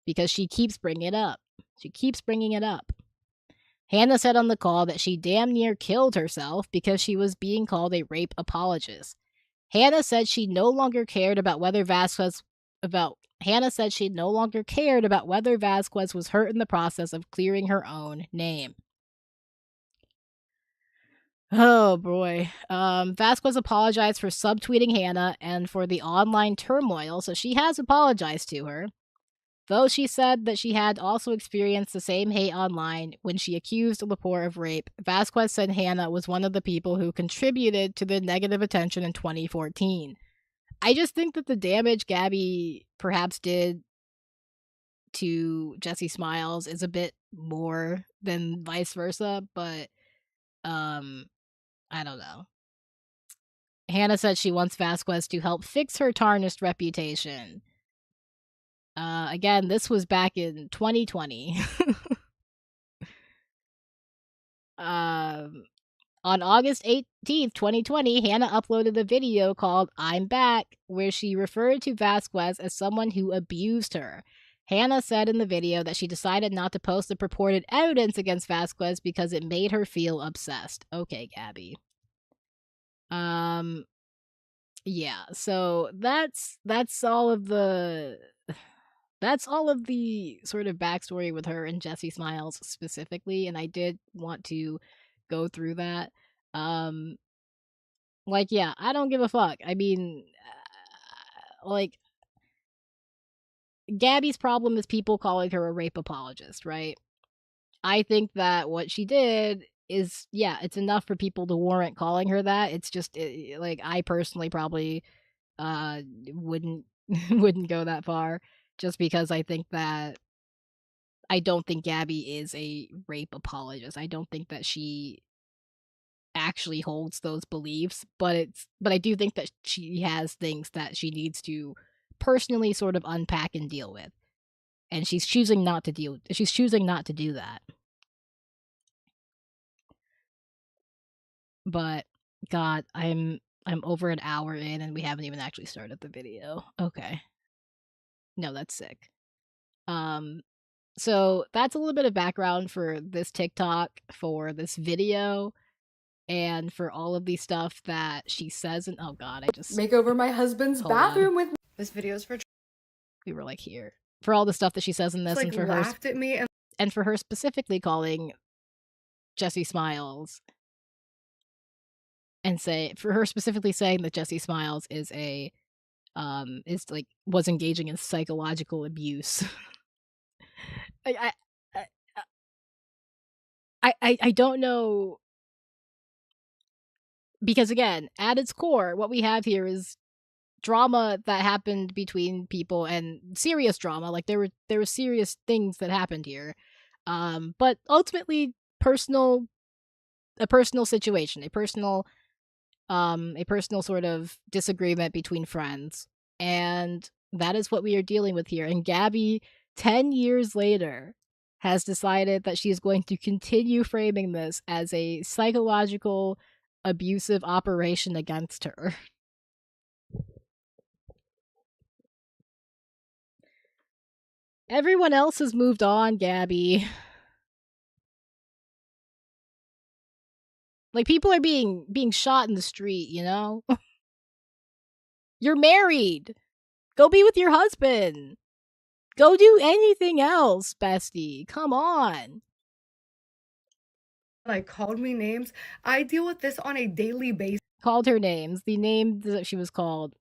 because she keeps bringing it up. She keeps bringing it up. Hanna said on the call that she damn near killed herself because she was being called a rape apologist. Hanna said she no longer cared about whether Vasquez was hurt in the process of clearing her own name. Oh boy. Vasquez apologized for subtweeting Hanna and for the online turmoil, so she has apologized to her. Though she said that she had also experienced the same hate online when she accused Lepore of rape, Vasquez said Hanna was one of the people who contributed to the negative attention in 2014. I just think that the damage Gabbie perhaps did to Jesse Smiles is a bit more than vice versa, but I don't know. Hanna said she wants Vasquez to help fix her tarnished reputation. Again, this was back in 2020. On August 18th, 2020, Hanna uploaded a video called I'm Back, where she referred to Vasquez as someone who abused her. Hanna said in the video that she decided not to post the purported evidence against Vasquez because it made her feel obsessed. Okay, Gabbie. Yeah, so that's all of the sort of backstory with her and Jesse Smiles specifically, and I did want to go through that. Um, like, yeah, I don't give a fuck. I mean, like, Gabby's problem is people calling her a rape apologist, right? I think that what she did is, yeah, it's enough for people to warrant calling her that. It's just like, I personally probably uh wouldn't wouldn't go that far, just because I don't think Gabbie is a rape apologist. I don't think that she actually holds those beliefs, but I do think that she has things that she needs to personally sort of unpack and deal with. And she's choosing not to do that. But god, I'm over an hour in and we haven't even actually started the video. Okay. No, that's sick. Um so that's a little bit of background for this TikTok, for this video, and for all of the stuff that she says. And oh god, I just make over my husband's bathroom with me. This video's for we were like here for all the stuff that she says in this, like, and for laughed her at me and for her specifically calling Jesse Smiles and for her specifically saying that Jesse Smiles is was engaging in psychological abuse. I, I I don't know, because again, at its core, what we have here is drama that happened between people, and serious drama. Like, there were serious things that happened here, but ultimately a personal situation, a personal sort of disagreement between friends, and that is what we are dealing with here. And Gabbie, 10 years later, has decided that she is going to continue framing this as a psychological abusive operation against her. Everyone else has moved on, Gabbie. Like, people are being shot in the street, you know? You're married. Go be with your husband. Go do anything else, bestie. Come on. like called me names. I deal with this on a daily basis. Called her names. The name that she was called.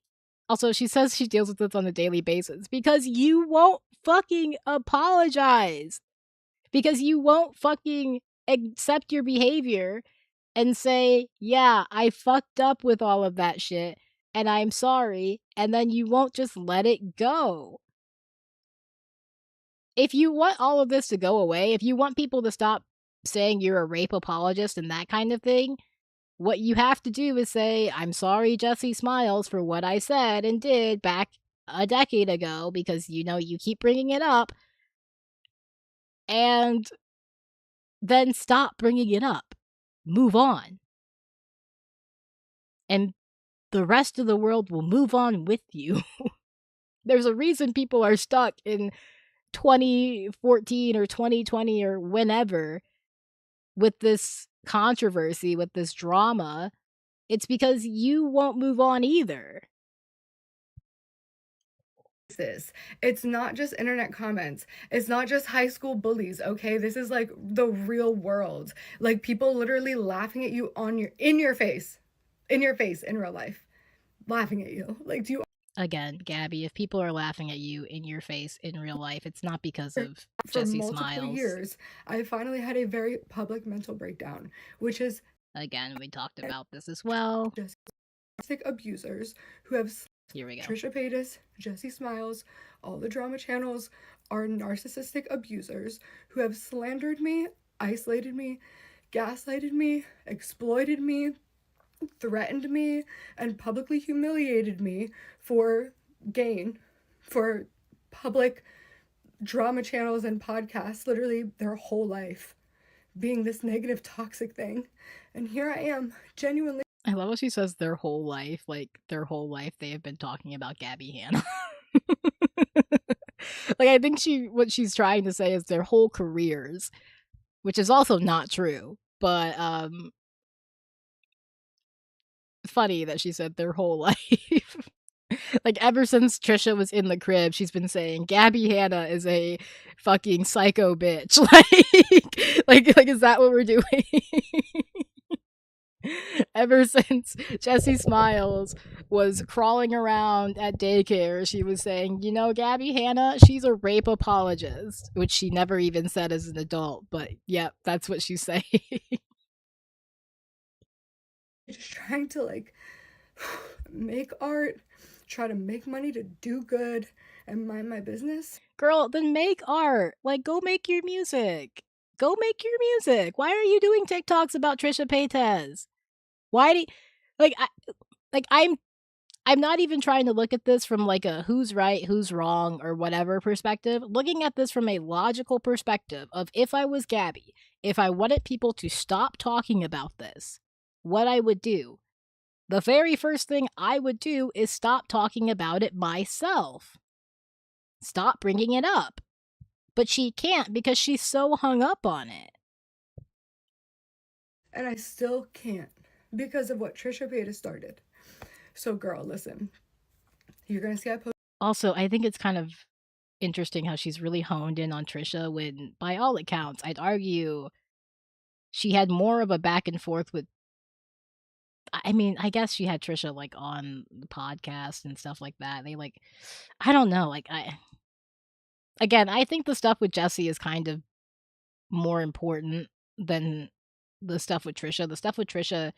Also, she says she deals with this on a daily basis because you won't fucking apologize. Because you won't fucking accept your behavior and say, yeah, I fucked up with all of that shit and I'm sorry, and then you won't just let it go. If you want all of this to go away, if you want people to stop saying you're a rape apologist and that kind of thing, what you have to do is say, I'm sorry, Jesse Smiles, for what I said and did back a decade ago, because, you know, you keep bringing it up, and then stop bringing it up. Move on. And the rest of the world will move on with you. There's a reason people are stuck in 2014 or 2020 or whenever with this controversy, with this drama. It's because you won't move on either. It's not just internet comments. It's not just high school bullies, okay? This is like the real world. Like, people literally laughing at you in your face in real life, laughing at you. Like, do you Again, Gabbie, if people are laughing at you in your face in real life, it's not because of for Jesse multiple Smiles. years, I finally had a very public mental breakdown, which is, again, we talked about this as well. Just abusers who have here we go. Trisha Paytas, Jesse Smiles, all the drama channels are narcissistic abusers who have slandered me, isolated me, gaslighted me, exploited me, threatened me, and publicly humiliated me for gain, for public drama channels and podcasts, literally their whole life, being this negative, toxic thing. And here I am, genuinely. I love how she says their whole life. Like, their whole life they have been talking about Gabbie Hanna. Like, I think what she's trying to say is their whole careers, which is also not true. But funny that she said their whole life. Like, ever since Trisha was in the crib, she's been saying Gabbie Hanna is a fucking psycho bitch. Like, is that what we're doing? Ever since Jessie Smiles was crawling around at daycare, she was saying, you know, Gabby Hanna, she's a rape apologist, which she never even said as an adult, but yep, that's what she's saying. Just trying to like make art, try to make money to do good and mind my business. Girl, then make art. Like, go make your music. Go make your music. Why are you doing TikToks about Trisha Paytas? Why do you, like I like I'm not even trying to look at this from like a who's right, who's wrong, or whatever perspective. Looking at this from a logical perspective of if I was Gabby, if I wanted people to stop talking about this, what I would do. The very first thing I would do is stop talking about it myself. Stop bringing it up. But she can't because she's so hung up on it. And I still can't because of what Trisha Paytas started. So, girl, listen. You're gonna see I post. Also, I think it's kind of interesting how she's really honed in on Trisha when, by all accounts, I'd argue she had more of a back and forth with. I mean, I guess she had Trisha like on the podcast and stuff like that. They like, I don't know. Like, I think the stuff with Jessie is kind of more important than the stuff with Trisha. The stuff with Trisha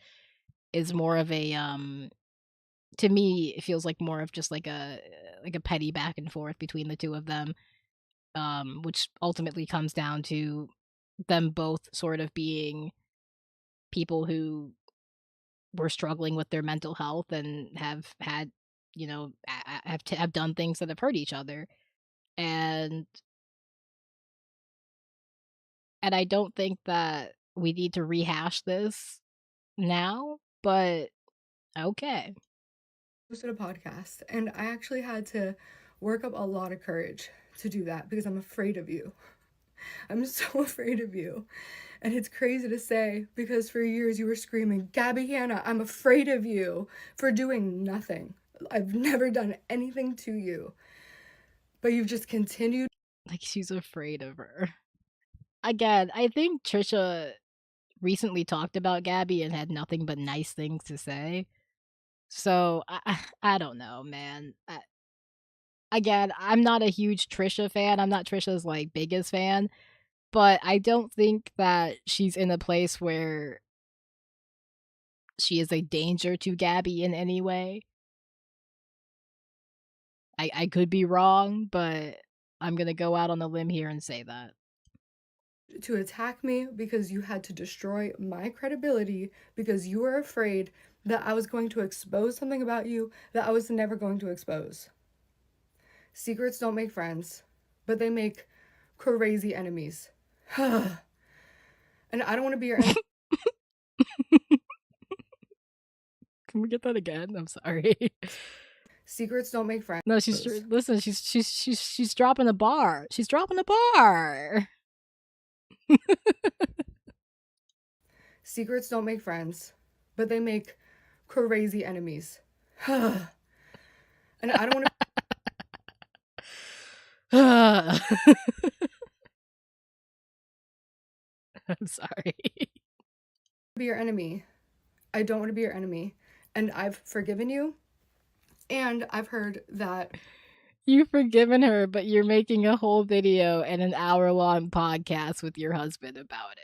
is more of a to me it feels like more of just like a petty back and forth between the two of them, which ultimately comes down to them both sort of being people who were struggling with their mental health and have had, you know, have done things that have hurt each other, and I don't think that we need to rehash this now, but okay. Posted a podcast, and I actually had to work up a lot of courage to do that because I'm afraid of you. I'm so afraid of you. And it's crazy to say because for years you were screaming, Gabby Hanna, I'm afraid of you for doing nothing. I've never done anything to you. But you've just continued. Like she's afraid of her. Again, I think Trisha recently talked about Gabby and had nothing but nice things to say. So I don't know, man. Again, I'm not a huge Trisha fan. I'm not Trisha's like biggest fan, but I don't think that she's in a place where she is a danger to Gabby in any way. I could be wrong, but I'm gonna go out on a limb here and say that. To attack me because you had to destroy my credibility because you were afraid that I was going to expose something about you that I was never going to expose. Secrets don't make friends, but they make crazy enemies. And I don't want to be your enemy. Can we get that again? I'm sorry. Secrets don't make friends. No, listen. She's dropping a bar. She's dropping a bar. Secrets don't make friends, but they make crazy enemies. And I don't want I'm sorry. to be your enemy. I don't want to be your enemy. And I've forgiven you. And I've heard that You've forgiven her, but you're making a whole video and an hour-long podcast with your husband about it.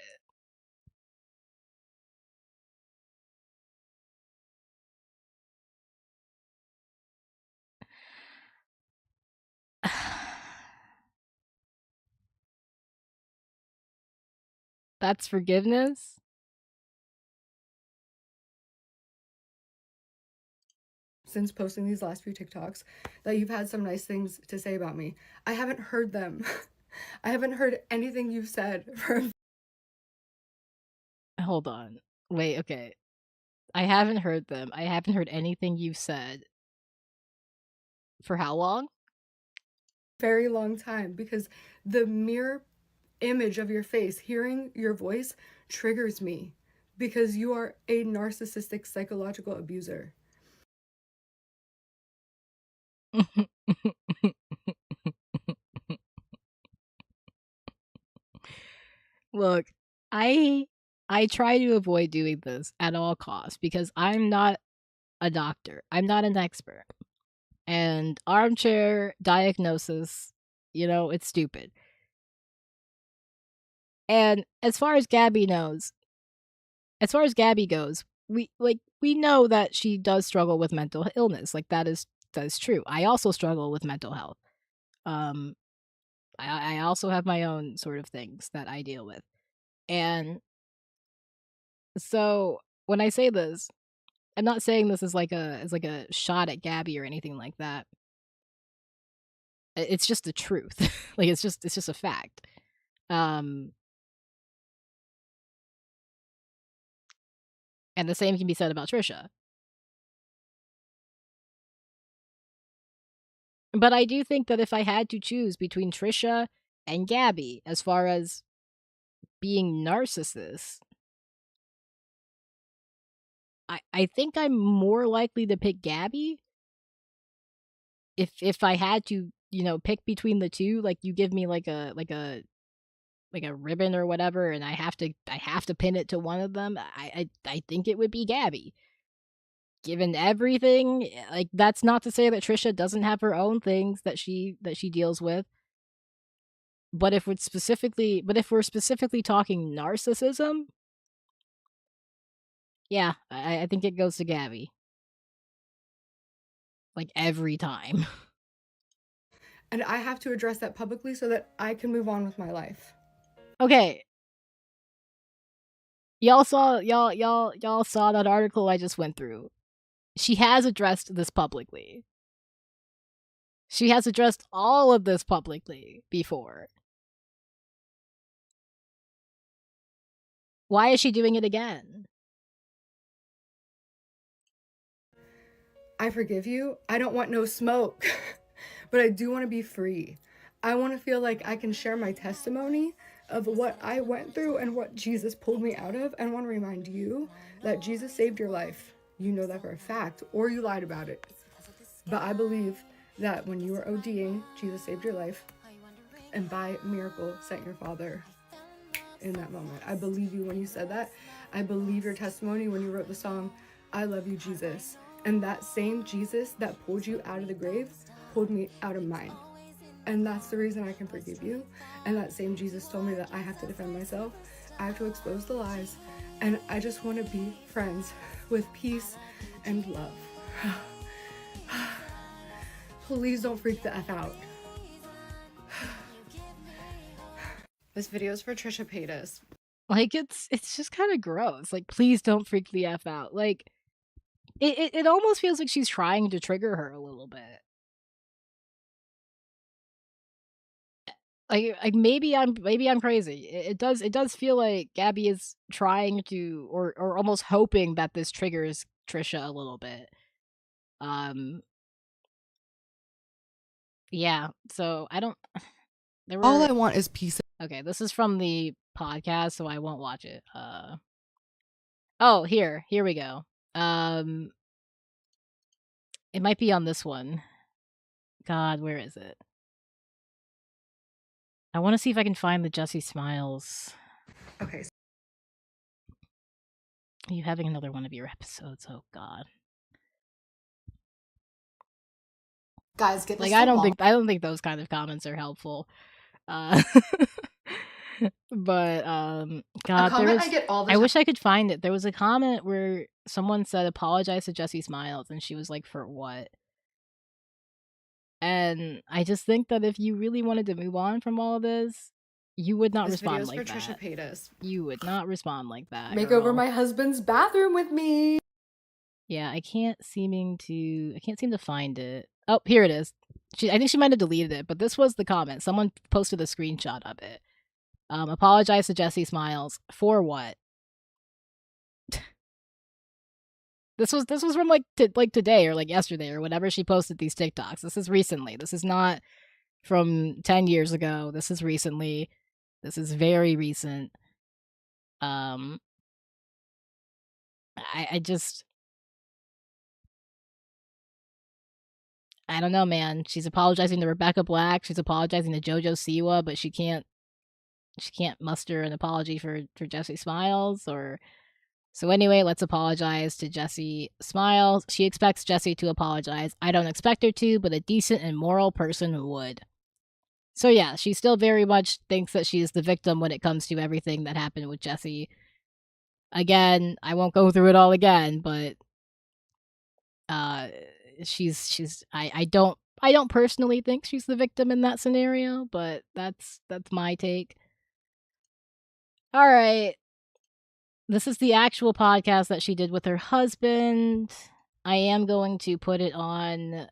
That's forgiveness? since posting these last few TikToks that you've had some nice things to say about me. I haven't heard them. I haven't heard anything you've said from. Hold on. Wait, okay. I haven't heard them. I haven't heard anything you've said. For how long? Very long time because the mere image of your face, hearing your voice triggers me because you are a narcissistic psychological abuser. Look, I I try to avoid doing this at all costs because I'm not a doctor. I'm not an expert. And armchair diagnosis, it's stupid. And as far as Gabbie goes, we know that she does struggle with mental illness. Like that is true. I also struggle with mental health. Um I also have my own sort of things that I deal with. And so when I say this, I'm not saying this as like a shot at Gabbie or anything like that. It's just the truth. Like it's just a fact. Um and the same can be said about Trisha. But I do think that if I had to choose between Trisha and Gabbie as far as being narcissists, I think I'm more likely to pick Gabbie if I had to, pick between the two. Like you give me like a ribbon or whatever, and I have to pin it to one of them. I think it would be Gabbie. Given everything, like that's not to say that Trisha doesn't have her own things that she deals with. But if we're specifically talking narcissism, yeah, I think it goes to Gabbie. Like every time. And I have to address that publicly so that I can move on with my life. Okay. Y'all saw that article I just went through. She has addressed this publicly. She has addressed all of this publicly before. Why is she doing it again? I forgive you. I don't want no smoke, but I do want to be free. I want to feel like I can share my testimony of what I went through and what Jesus pulled me out of. And I want to remind you that Jesus saved your life. You know that for a fact, or you lied about it. But I believe that when you were ODing, Jesus saved your life, and by miracle sent your father in that moment. I believe you when you said that. I believe your testimony when you wrote the song, I Love You, Jesus. And that same Jesus that pulled you out of the grave pulled me out of mine. And that's the reason I can forgive you. And that same Jesus told me that I have to defend myself. I have to expose the lies. And I just want to be friends with peace and love. Please don't freak the F out. This video is for Trisha Paytas. Like it's just kind of gross. Like please don't freak the F out. Like it almost feels like she's trying to trigger her a little bit. Like maybe I'm crazy. It does feel like Gabbie is trying to or almost hoping that this triggers Trisha a little bit. Yeah. So I don't. There were. All I want is peace. Okay, this is from the podcast, so I won't watch it. Oh, here we go. It might be on this one. God, where is it? I want to see if I can find the Jesse Smiles. Okay. Are you having another one of your episodes? Oh God. Guys, get this Like I don't think those kind of comments are helpful. But God, comment I get all the I time. wish I could find it. There was a comment where someone said apologize to Jesse Smiles, and she was like, for what? And I just think that if you really wanted to move on from all of this, you would not respond like that. Trisha Paytas. You would not respond like that. Make girl. over my husband's bathroom with me. Yeah, I can't seem to find it. Oh, here it is. I think she might have deleted it, but this was the comment. Someone posted a screenshot of it. Apologize to Jesse Smiles for what? This was from like today or like yesterday or whenever she posted these TikToks. This is recently. This is not from 10 years ago. This is recently. This is very recent. I just I don't know, man. She's apologizing to Rebecca Black. She's apologizing to JoJo Siwa, but she can't she can't muster an apology for Jesse Smiles. Or so anyway, let's apologize to Jesse Smiles. She expects Jesse to apologize. I don't expect her to, but a decent and moral person would. So yeah, she still very much thinks that she is the victim when it comes to everything that happened with Jesse. Again, I won't go through it all again, but uh I don't personally think she's the victim in that scenario, but that's my take. All right. This is the actual podcast that she did with her husband. I am going to put it on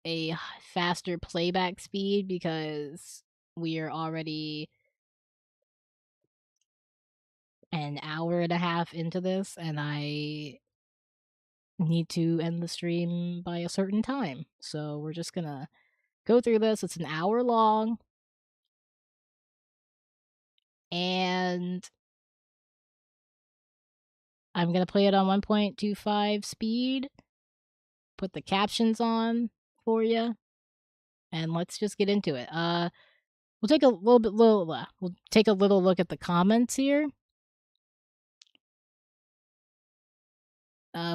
a faster playback speed because we are already an hour and a half into this, and I need to end the stream by a certain time. So we're just gonna go through this. It's an hour long. And I'm gonna play it on 1.25 speed. Put the captions on for you. And let's just get into it. We'll take a we'll take a little look at the comments here.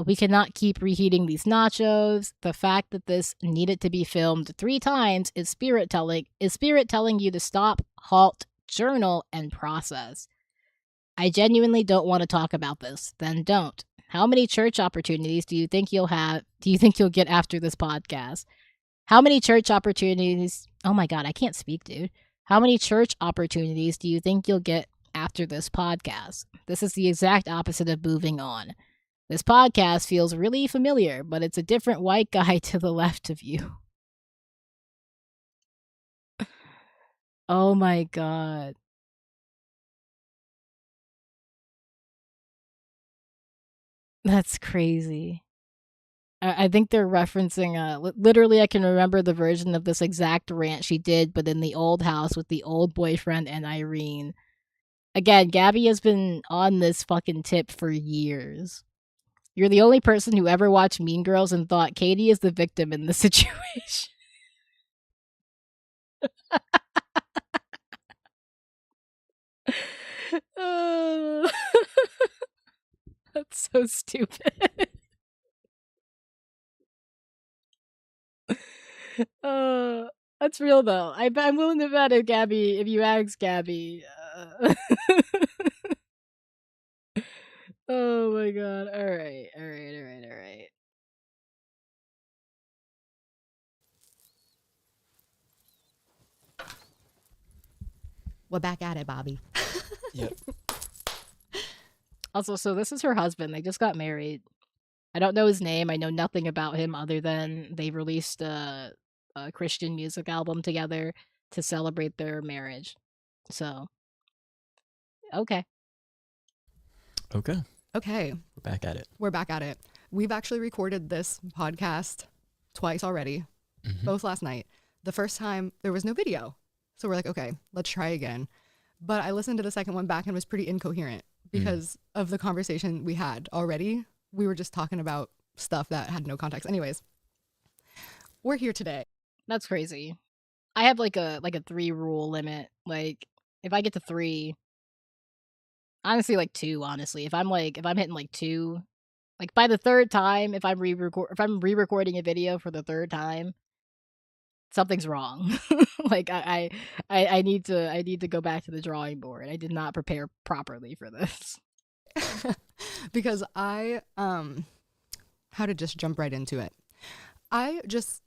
We cannot keep reheating these nachos. The fact that this needed to be filmed 3 times is spirit telling you to stop, halt, journal, and process. I genuinely don't want to talk about this. Then don't. How many church opportunities do you think you'll get after this podcast? How many church opportunities? Oh my god, I can't speak, dude. How many church opportunities do you think you'll get after this podcast? This is the exact opposite of moving on. This podcast feels really familiar, but it's a different white guy to the left of you. Oh my god. That's crazy. I think they're referencing, literally, I can remember the version of this exact rant she did, but in the old house with the old boyfriend and Irene. Again, Gabbie has been on this fucking tip for years. You're the only person who ever watched Mean Girls and thought Katie is the victim in this situation. Oh, that's so stupid. That's real though. I'm willing to bet if you ask Gabbie. Oh my god. Alright. We're back at it, Bobby. Yep. Also, so this is her husband. They just got married. I don't know his name. I know nothing about him other than they released a Christian music album together to celebrate their marriage. So, okay. Okay. Okay. We're back at it. We're back at it. We've actually recorded this podcast twice already, both last night. The first time there was no video. So we're like, okay, let's try again. But I listened to the second one back and it was pretty incoherent because of the conversation we had already. We were just talking about stuff that had no context. Anyways, we're here today. That's crazy. I have like a 3 rule limit. Like if I get to 3, honestly like 2, honestly. If I'm hitting like 2, like by the third time, if I'm re-recording a video for the third time, something's wrong. Like I need to go back to the drawing board. I did not prepare properly for this. Because I how to just jump right into it. I just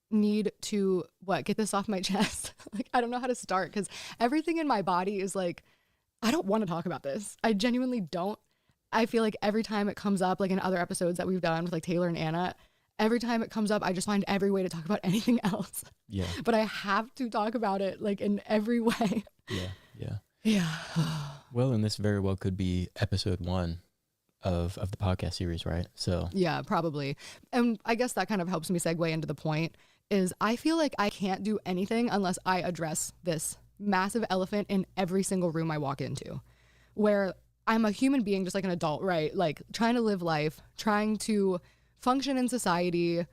need to get this off my chest. Like I don't know how to start because everything in my body is like, I don't want to talk about this. I genuinely don't. I feel like every time it comes up, like in other episodes that we've done with like Taylor and Anna, every time it comes up, I just find every way to talk about anything else. Yeah. But I have to talk about it like in every way. Yeah. Well, and this very well could be episode 1 of the podcast series, right? So yeah, probably. And I guess that kind of helps me segue into the point is I feel like I can't do anything unless I address this massive elephant in every single room I walk into, where I'm a human being just like an adult, right? Like trying to live life, trying to function in society,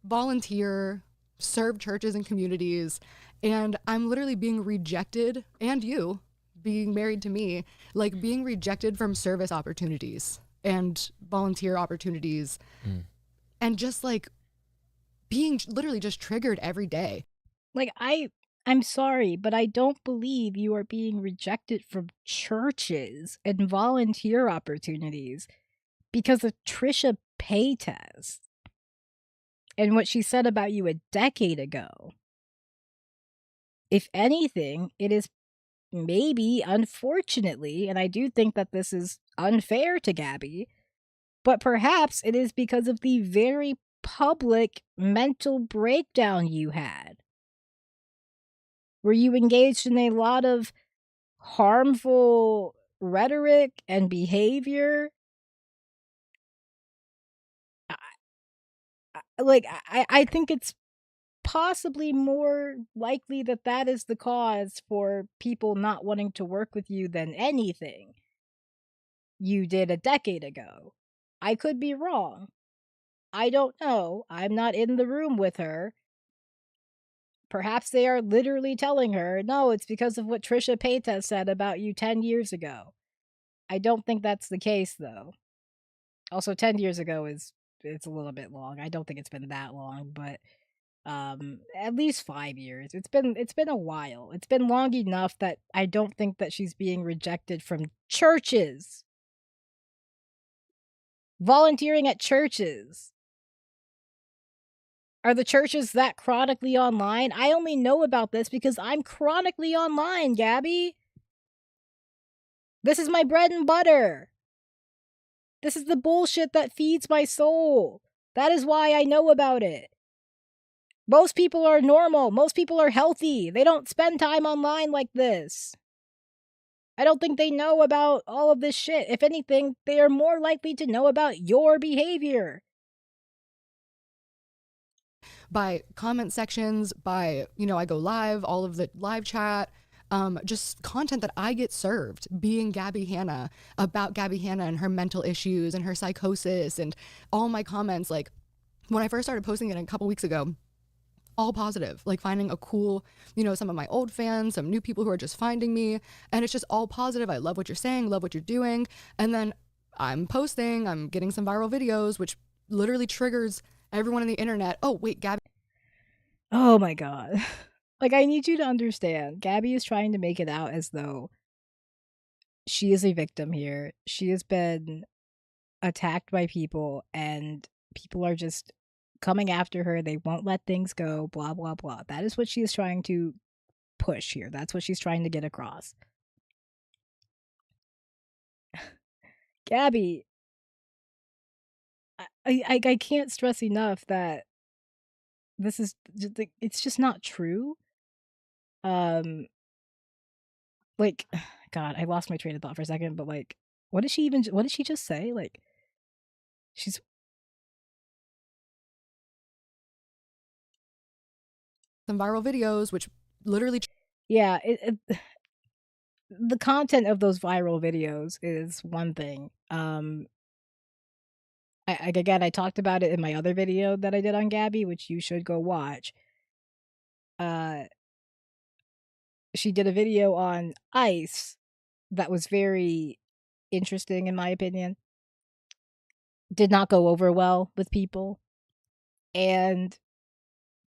volunteer, serve churches and communities, and I'm literally being rejected, and you, being married to me, like being rejected from service opportunities and volunteer opportunities, and just like being literally just triggered every day. Like, I'm sorry, but I don't believe you are being rejected from churches and volunteer opportunities because of Trisha Paytas and what she said about you a decade ago. If anything, it is maybe, unfortunately, and I do think that this is unfair to Gabbie, but perhaps it is because of the very public mental breakdown you had, where you engaged in a lot of harmful rhetoric and behavior. I think it's possibly more likely that that is the cause for people not wanting to work with you than anything you did a decade ago. I could be wrong. I don't know. I'm not in the room with her. Perhaps they are literally telling her, no, it's because of what Trisha Paytas said about you 10 years ago. I don't think that's the case, though. Also, 10 years ago it's a little bit long. I don't think it's been that long, but at least 5 years. It's been a while. It's been long enough that I don't think that she's being rejected from churches. Volunteering at churches. Are the churches that chronically online? I only know about this because I'm chronically online, Gabbie. This is my bread and butter. This is the bullshit that feeds my soul. That is why I know about it. Most people are normal. Most people are healthy. They don't spend time online like this. I don't think they know about all of this shit. If anything, they are more likely to know about your behavior. By comment sections, by, I go live, all of the live chat, just content that I get served, being Gabbie Hanna, about Gabbie Hanna and her mental issues and her psychosis, and all my comments, like, when I first started posting it a couple weeks ago, all positive, like finding a cool, some of my old fans, some new people who are just finding me, and it's just all positive. I love what you're saying, love what you're doing. And then I'm getting some viral videos, which literally triggers everyone on the internet. Oh, wait, Gabbie. Oh my God. Like, I need you to understand, Gabbie is trying to make it out as though she is a victim here. She has been attacked by people, and people are just coming after her. They won't let things go, blah, blah, blah. That is what she is trying to push here. That's what she's trying to get across. Gabbie, I can't stress enough that this is just, like, it's just not true. Like, God, I lost my train of thought for a second, but like, what did she just say? Like, she's Some viral videos, which literally. Yeah, the content of those viral videos is one thing. I talked about it in my other video that I did on Gabbie, which you should go watch. She did a video on ice that was very interesting, in my opinion. Did not go over well with people. And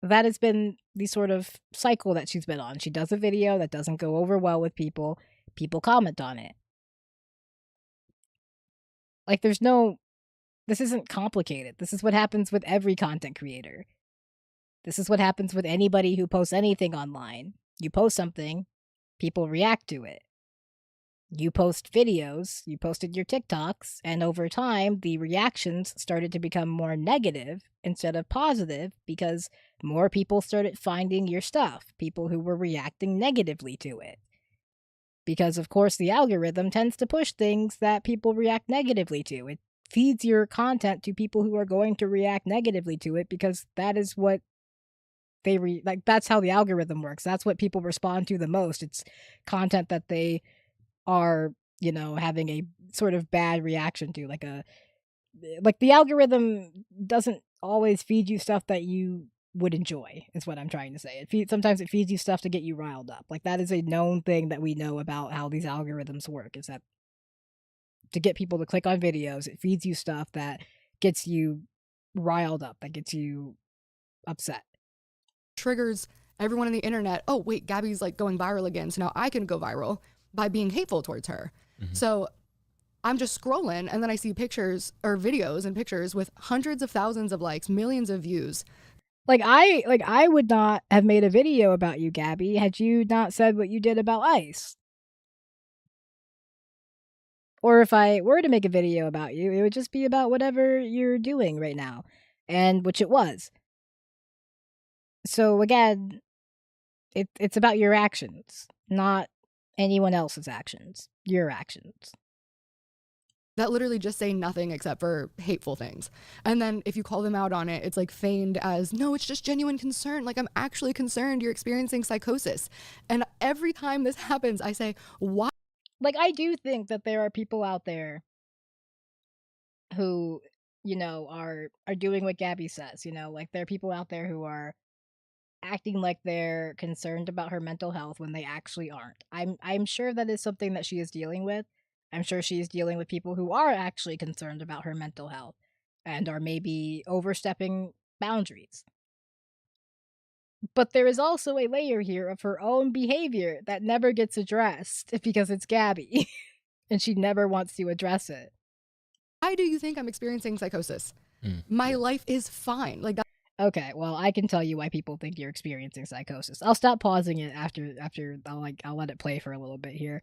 that has been the sort of cycle that she's been on. She does a video that doesn't go over well with people. People comment on it. Like, this isn't complicated. This is what happens with every content creator. This is what happens with anybody who posts anything online. You post something, people react to it. You post videos, you posted your TikToks, and over time, the reactions started to become more negative instead of positive because more people started finding your stuff, people who were reacting negatively to it. Because, of course, the algorithm tends to push things that people react negatively to. It feeds your content to people who are going to react negatively to it because that is what that's how the algorithm works. That's what people respond to the most. It's content that they are, having a sort of bad reaction to, like the algorithm doesn't always feed you stuff that you would enjoy, is what I'm trying to say. Sometimes it feeds you stuff to get you riled up. Like, that is a known thing that we know about how these algorithms work, is that to get people to click on videos, it feeds you stuff that gets you riled up, that gets you upset. Triggers everyone on the internet. Oh, wait, Gabbie's like going viral again. So now I can go viral by being hateful towards her. Mm-hmm. So I'm just scrolling and then I see pictures or videos and pictures with hundreds of thousands of likes, millions of views. I would not have made a video about you, Gabbie, had you not said what you did about ICE. Or if I were to make a video about you, it would just be about whatever you're doing right now, and which it was. So again, it's about your actions, not anyone else's actions. Your actions. That literally just say nothing except for hateful things. And then if you call them out on it, it's like feigned as, no, it's just genuine concern. Like, I'm actually concerned you're experiencing psychosis. And every time this happens, I say, why? Like, I do think that there are people out there who, you know, are doing what Gabbie says, you know, like there are people out there who are acting like they're concerned about her mental health when they actually aren't. I'm sure that is something that she is dealing with. I'm sure she is dealing with people who are actually concerned about her mental health and are maybe overstepping boundaries. But there is also a layer here of her own behavior that never gets addressed because it's Gabbie and she never wants to address it. Why do you think I'm experiencing psychosis? My life is fine. Like that. Okay, well, I can tell you why people think you're experiencing psychosis. I'll stop pausing it after I'll let it play for a little bit here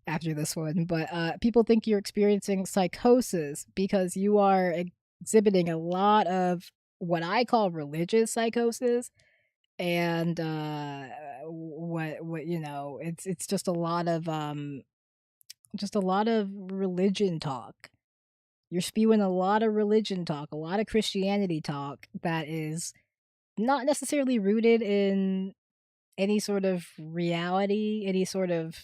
after this one. But people think you're experiencing psychosis because you are exhibiting a lot of what I call religious psychosis. And what you know, it's just a lot of religion talk. You're spewing a lot of religion talk, a lot of Christianity talk that is not necessarily rooted in any sort of reality, any sort of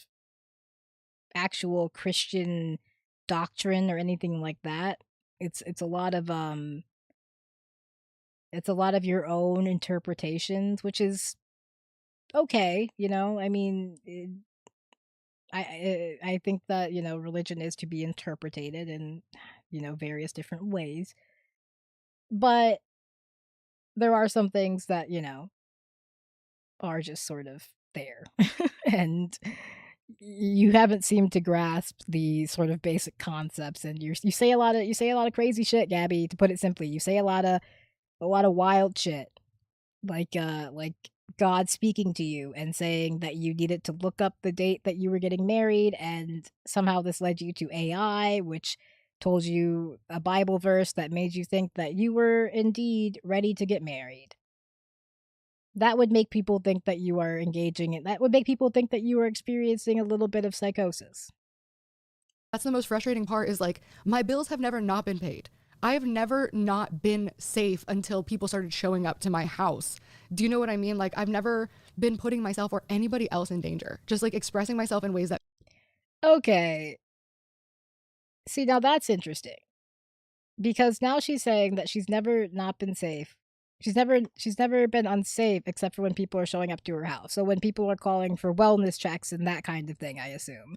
actual Christian doctrine or anything like that. It's a lot of your own interpretations, which is okay, you know. I mean, I think that, you know, religion is to be interpreted in, you know, various different ways. But there are some things that, you know, are just sort of there. And you haven't seemed to grasp the sort of basic concepts, and you say a lot of crazy shit, Gabbie, to put it simply. You say a lot of wild shit. Like God speaking to you and saying that you needed to look up the date that you were getting married, and somehow this led you to AI, which told you a Bible verse that made you think that you were indeed ready to get married. That would make people think that you are engaging in, that would make people think that you are experiencing a little bit of psychosis. That's the most frustrating part, is like, my bills have never not been paid. I have never not been safe until people started showing up to my house. Do you know what I mean? Like, I've never been putting myself or anybody else in danger. Just like expressing myself in ways that. Okay. See, now that's interesting. Because now she's saying that she's never not been safe. She's never been unsafe except for when people are showing up to her house. So when people are calling for wellness checks and that kind of thing, I assume.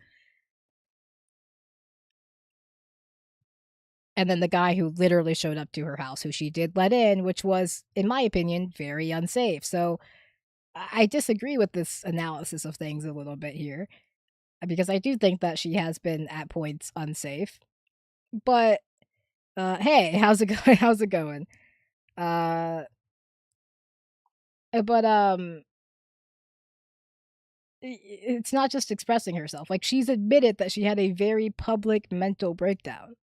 And then the guy who literally showed up to her house, who she did let in, which was, in my opinion, very unsafe. So I disagree with this analysis of things a little bit here, because I do think that she has been at points unsafe. But hey, how's it going? How's it going? But it's not just expressing herself. Like, she's admitted that she had a very public mental breakdown.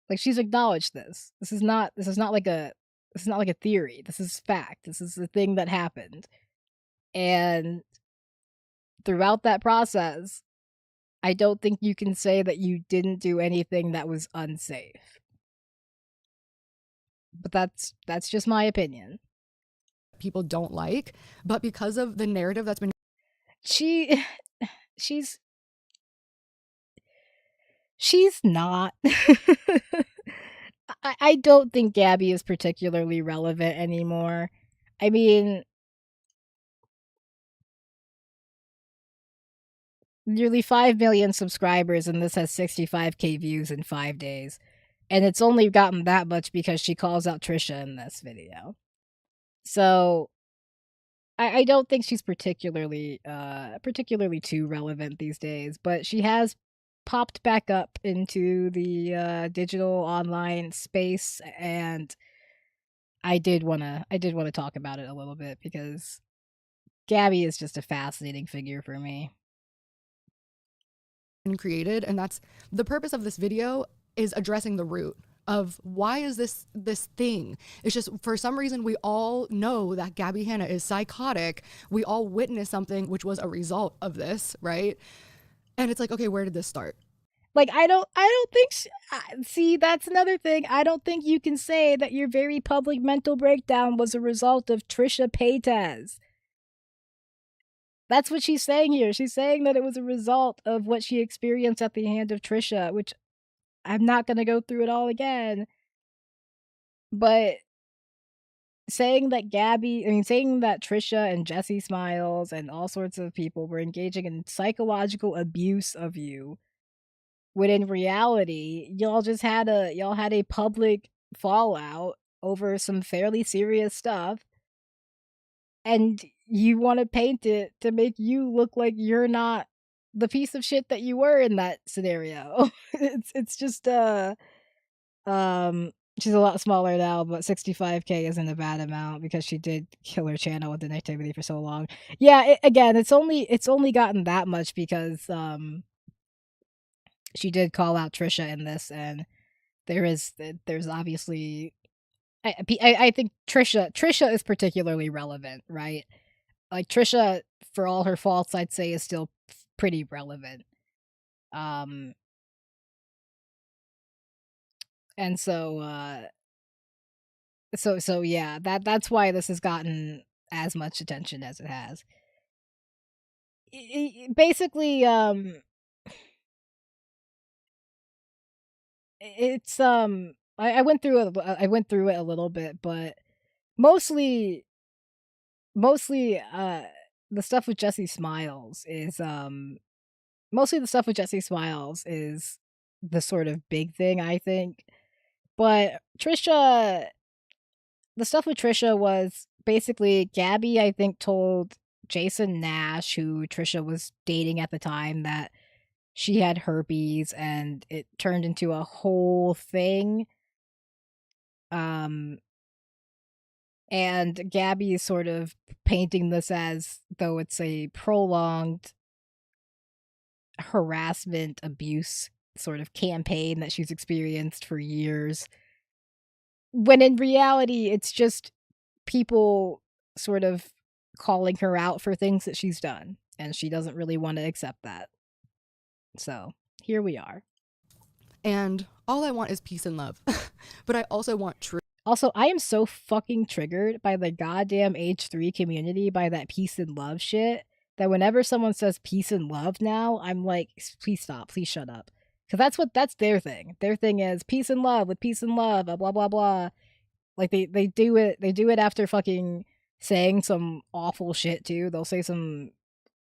Like, she's acknowledged this. This is not like a theory. This is fact. This is the thing that happened. And throughout that process, I don't think you can say that you didn't do anything that was unsafe. But that's just my opinion. People don't like, but because of the narrative that's been. She's not. I don't think Gabbie is particularly relevant anymore. I mean, nearly 5 million subscribers, and this has 65K views in 5 days. And it's only gotten that much because she calls out Trisha in this video. So I don't think she's particularly too relevant these days, but she has popped back up into the digital online space, and I did wanna talk about it a little bit because Gabbie is just a fascinating figure for me. Created, and that's the purpose of this video, is addressing the root of why is this thing. It's just, for some reason, we all know that Gabbie Hanna is psychotic. We all witnessed something which was a result of this, right? And it's like, okay, where did this start? Like, I don't think see, that's another thing. I don't think you can say that your very public mental breakdown was a result of Trisha Paytas. That's what she's saying here. She's saying that it was a result of what she experienced at the hand of Trisha, which I'm not going to go through it all again. But saying that Trisha and Jessie Smiles and all sorts of people were engaging in psychological abuse of you, when in reality, y'all had a public fallout over some fairly serious stuff, and you want to paint it to make you look like you're not the piece of shit that you were in that scenario. It's just she's a lot smaller now, but 65K isn't a bad amount because she did kill her channel with inactivity for so long. Yeah, it's only gotten that much because she did call out Trisha in this, and there's obviously I think Trisha is particularly relevant, right? Like, Trisha, for all her faults, I'd say is still pretty relevant. And so yeah, that's why this has gotten as much attention as it has. Basically, it's I went through it a little bit, but mostly the stuff with Jessie Smiles is the sort of big thing, I think. But the stuff with Trisha was basically Gabbie, I think, told Jason Nash, who Trisha was dating at the time, that she had herpes, and it turned into a whole thing. And Gabbie is sort of painting this as though it's a prolonged harassment, abuse sort of campaign that she's experienced for years. When in reality, it's just people sort of calling her out for things that she's done, and she doesn't really want to accept that. So, here we are. And all I want is peace and love. But I also want truth. Also, I am so fucking triggered by the goddamn H3 community, by that peace and love shit, that whenever someone says peace and love now, I'm like, please stop, please shut up. Because that's their thing. Their thing is peace and love with peace and love, blah, blah, blah. Like, they do it after fucking saying some awful shit, too. They'll say some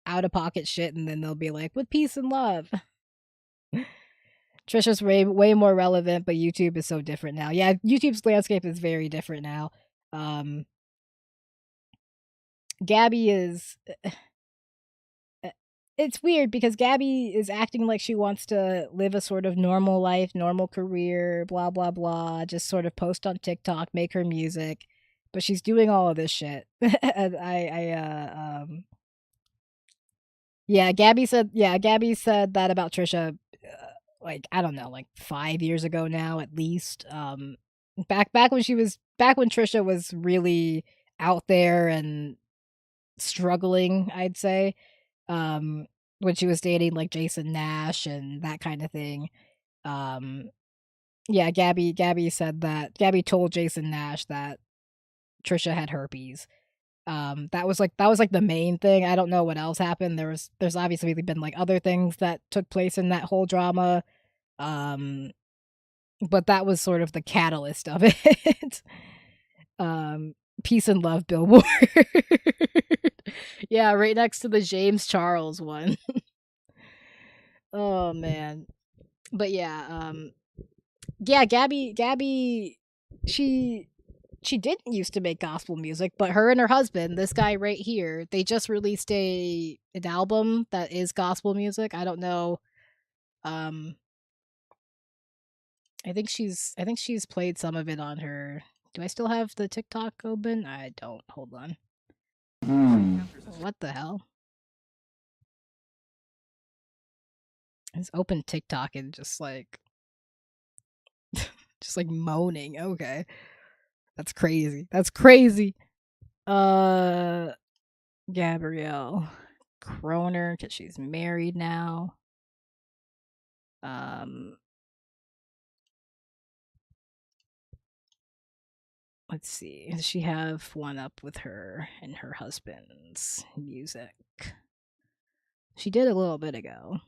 out-of-pocket shit, and then they'll be like, with peace and love. Trisha's way more relevant, but YouTube is so different now. Yeah, YouTube's landscape is very different now. Gabbie is... It's weird because Gabbie is acting like she wants to live a sort of normal life, normal career, blah, blah, blah, just sort of post on TikTok, make her music, but she's doing all of this shit. And Gabbie said that about Trisha, like, I don't know, like 5 years ago now, at least. Back when Trisha was really out there and struggling, I'd say. When she was dating like Jason Nash and that kind of thing. Gabbie said that Gabbie told Jason Nash that Trisha had herpes. That was like the main thing. I don't know what else happened. There's obviously been like other things that took place in that whole drama. but that was sort of the catalyst of it. Peace and Love billboard. Yeah, right next to the James Charles one. Oh man. But yeah, Gabbie she didn't used to make gospel music, but her and her husband, this guy right here, they just released an album that is gospel music. I don't know. Um I think she's played some of it on her. Do I still have the TikTok open? I don't. Hold on. What the hell? It's open TikTok and just like moaning. Okay. That's crazy. That's crazy. Gabrielle Kroner, because she's married now. Let's see. Does she have one up with her and her husband's music? She did a little bit ago.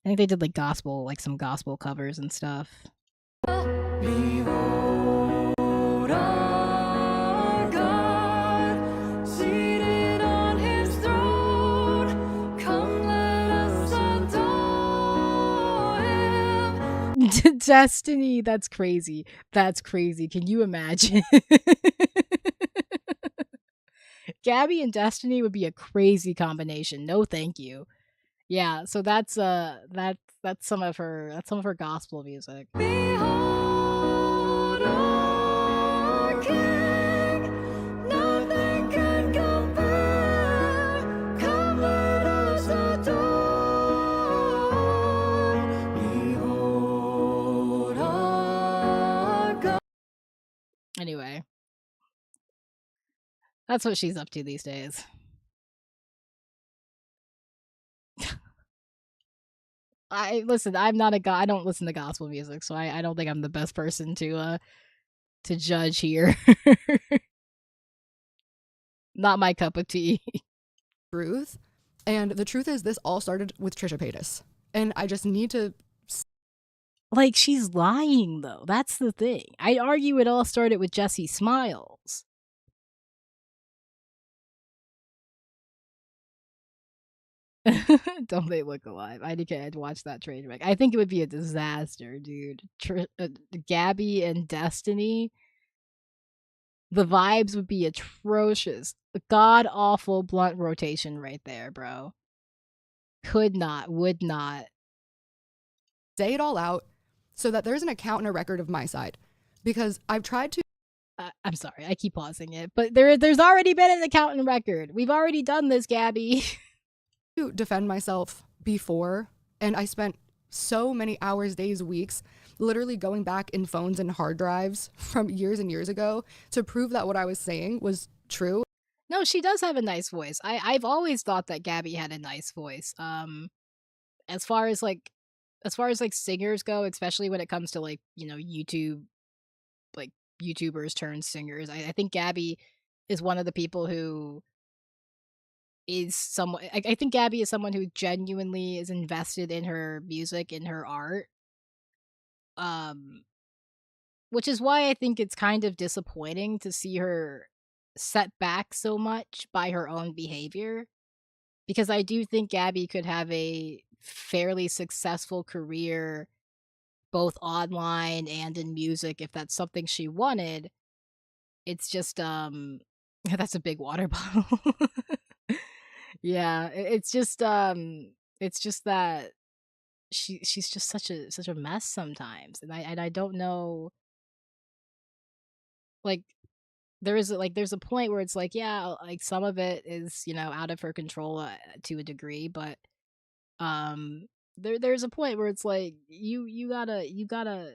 I think they did like gospel, like some gospel covers and stuff. Behold our God, seated on his throne. Come, let us adore him. Destiny, that's crazy. That's crazy. Can you imagine? Gabbie and Destiny would be a crazy combination. No, thank you. Yeah, so that's some of her gospel music. Behold our King, nothing can compare. Come, let us adore. Behold our God. Anyway, that's what she's up to these days. I'm not I don't listen to gospel music, so I don't think I'm the best person to judge here. Not my cup of tea. Truth. And the truth is, this all started with Trisha Paytas. And I just need to. Like, she's lying, though. That's the thing. I'd argue it all started with Jessie Smiles. Don't they look alive? I'd watch that train wreck. I think it would be a disaster, dude. Gabbie and Destiny. The vibes would be atrocious. God awful blunt rotation right there, bro. Would not. Say it all out so that there's an account and a record of my side. Because I've tried to. I'm sorry, I keep pausing it, but there's already been an account and record. We've already done this, Gabbie. To defend myself before, and I spent so many hours, days, weeks, literally going back in phones and hard drives from years and years ago to prove that what I was saying was true. No, she does have a nice voice. I've always thought that Gabbie had a nice voice. As far as like singers go, especially when it comes to like, YouTube, like YouTubers turned singers, I think Gabbie is one of the people who is someone. I think Gabbie is someone who genuinely is invested in her music, in her art. Which is why I think it's kind of disappointing to see her set back so much by her own behavior. Because I do think Gabbie could have a fairly successful career both online and in music if that's something she wanted. It's just that's a big water bottle. Yeah, it's just that she's just such a mess sometimes. And I don't know, like there's a point where it's like, yeah, like some of it is, out of her control to a degree, but there's a point where it's like you gotta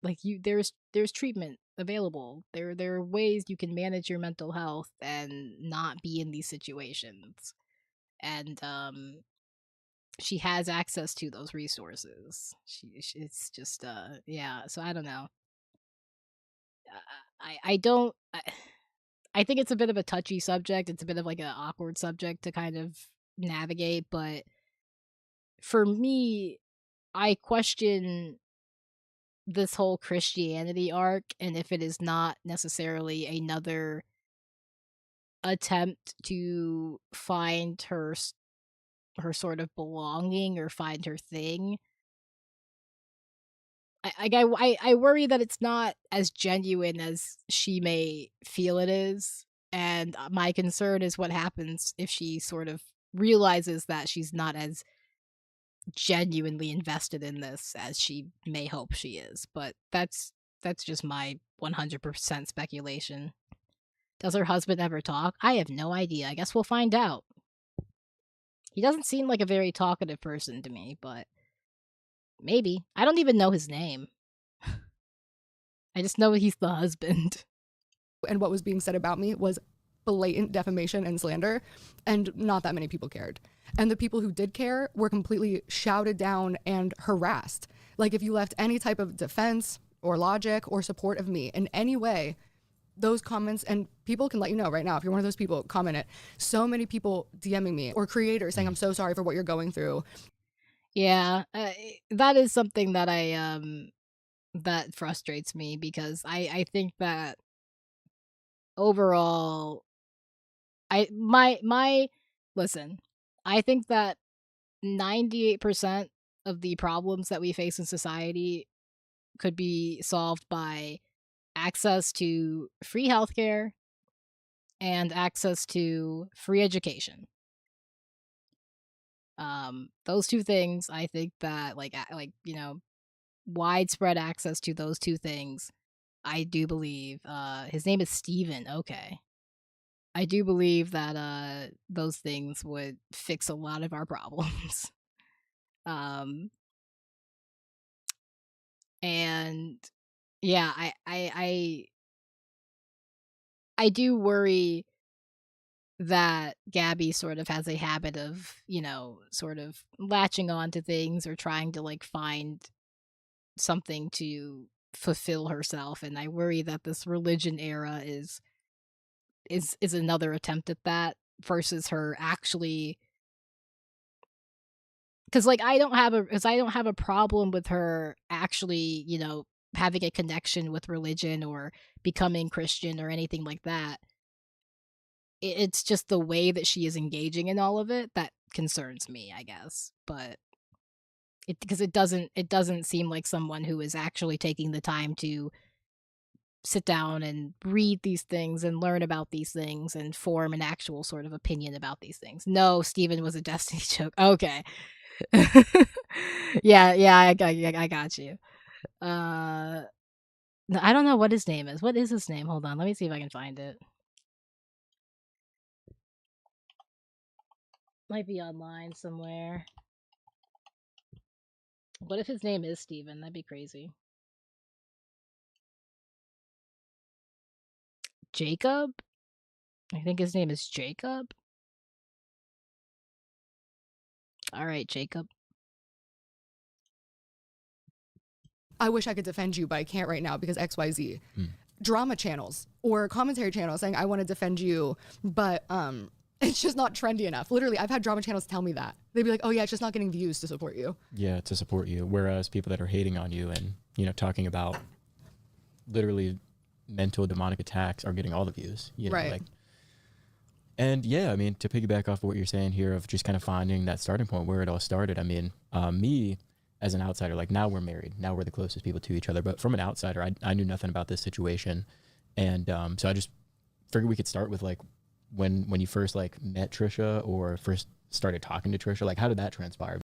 like there's treatment available. There are ways you can manage your mental health and not be in these situations. And she has access to those resources. It's just yeah, so I don't know. I don't I think it's a bit of a touchy subject. It's a bit of like an awkward subject to kind of navigate, but for me, I question this whole Christianity arc, and if it is not necessarily another attempt to find her sort of belonging or find her thing. I worry that it's not as genuine as she may feel it is, and my concern is what happens if she sort of realizes that she's not as genuinely invested in this as she may hope she is. But that's just my 100% speculation. Does her husband ever talk? I have no idea. I guess we'll find out. He doesn't seem like a very talkative person to me, but maybe. I don't even know his name. I just know he's the husband. And what was being said about me was blatant defamation and slander, and not that many people cared. And the people who did care were completely shouted down and harassed. Like, if you left any type of defense or logic or support of me in any way, those comments, and people can let you know right now, if you're one of those people, comment it. So many people DMing me or creators saying, I'm so sorry for what you're going through. Yeah, that is something that that frustrates me, because I think that overall, listen, I think that 98% of the problems that we face in society could be solved by access to free healthcare and access to free education. Those two things, I think that widespread access to those two things, I do believe. His name is Steven. Okay. I do believe that those things would fix a lot of our problems. And yeah, I do worry that Gabby sort of has a habit of, sort of latching on to things or trying to like find something to fulfill herself, and I worry that this religion era is another attempt at that, versus her actually, because I don't have a problem with her actually, having a connection with religion or becoming Christian or anything like that. It's just the way that she is engaging in all of it that concerns me, I guess. But because it doesn't seem like someone who is actually taking the time to sit down and read these things and learn about these things and form an actual sort of opinion about these things. No, Steven was a Destiny joke. Okay. yeah, I got you. No, I don't know what his name is. What is his name? Hold on, let me see if I can find it. Might be online somewhere. What if his name is Steven? That'd be crazy. Jacob? I think his name is Jacob. All right, Jacob. I wish I could defend you, but I can't right now because XYZ. Drama channels or commentary channels saying, I want to defend you, but it's just not trendy enough. Literally, I've had drama channels tell me that. They'd be like, oh yeah, it's just not getting views to support you. Yeah, to support you. Whereas people that are hating on you and, talking about literally mental demonic attacks are getting all the views. Right. And yeah, I mean, to piggyback off of what you're saying here of just kind of finding that starting point where it all started. I mean, me as an outsider, like now we're married, now we're the closest people to each other. But from an outsider, I knew nothing about this situation. And so I just figured we could start with like when you first like met Trisha or first started talking to Trisha, like how did that transpire?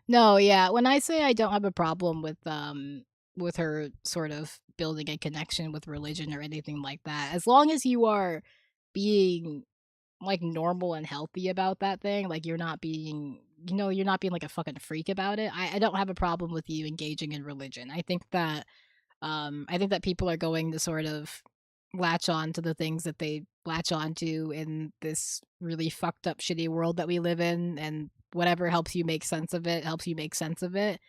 No, yeah. When I say I don't have a problem with her sort of building a connection with religion or anything like that, as long as you are being like normal and healthy about that thing, like you're not being like a fucking freak about it. I don't have a problem with you engaging in religion. I think that people are going to sort of latch on to the things that they latch on to in this really fucked up shitty world that we live in, and whatever helps you make sense of it helps you make sense of it.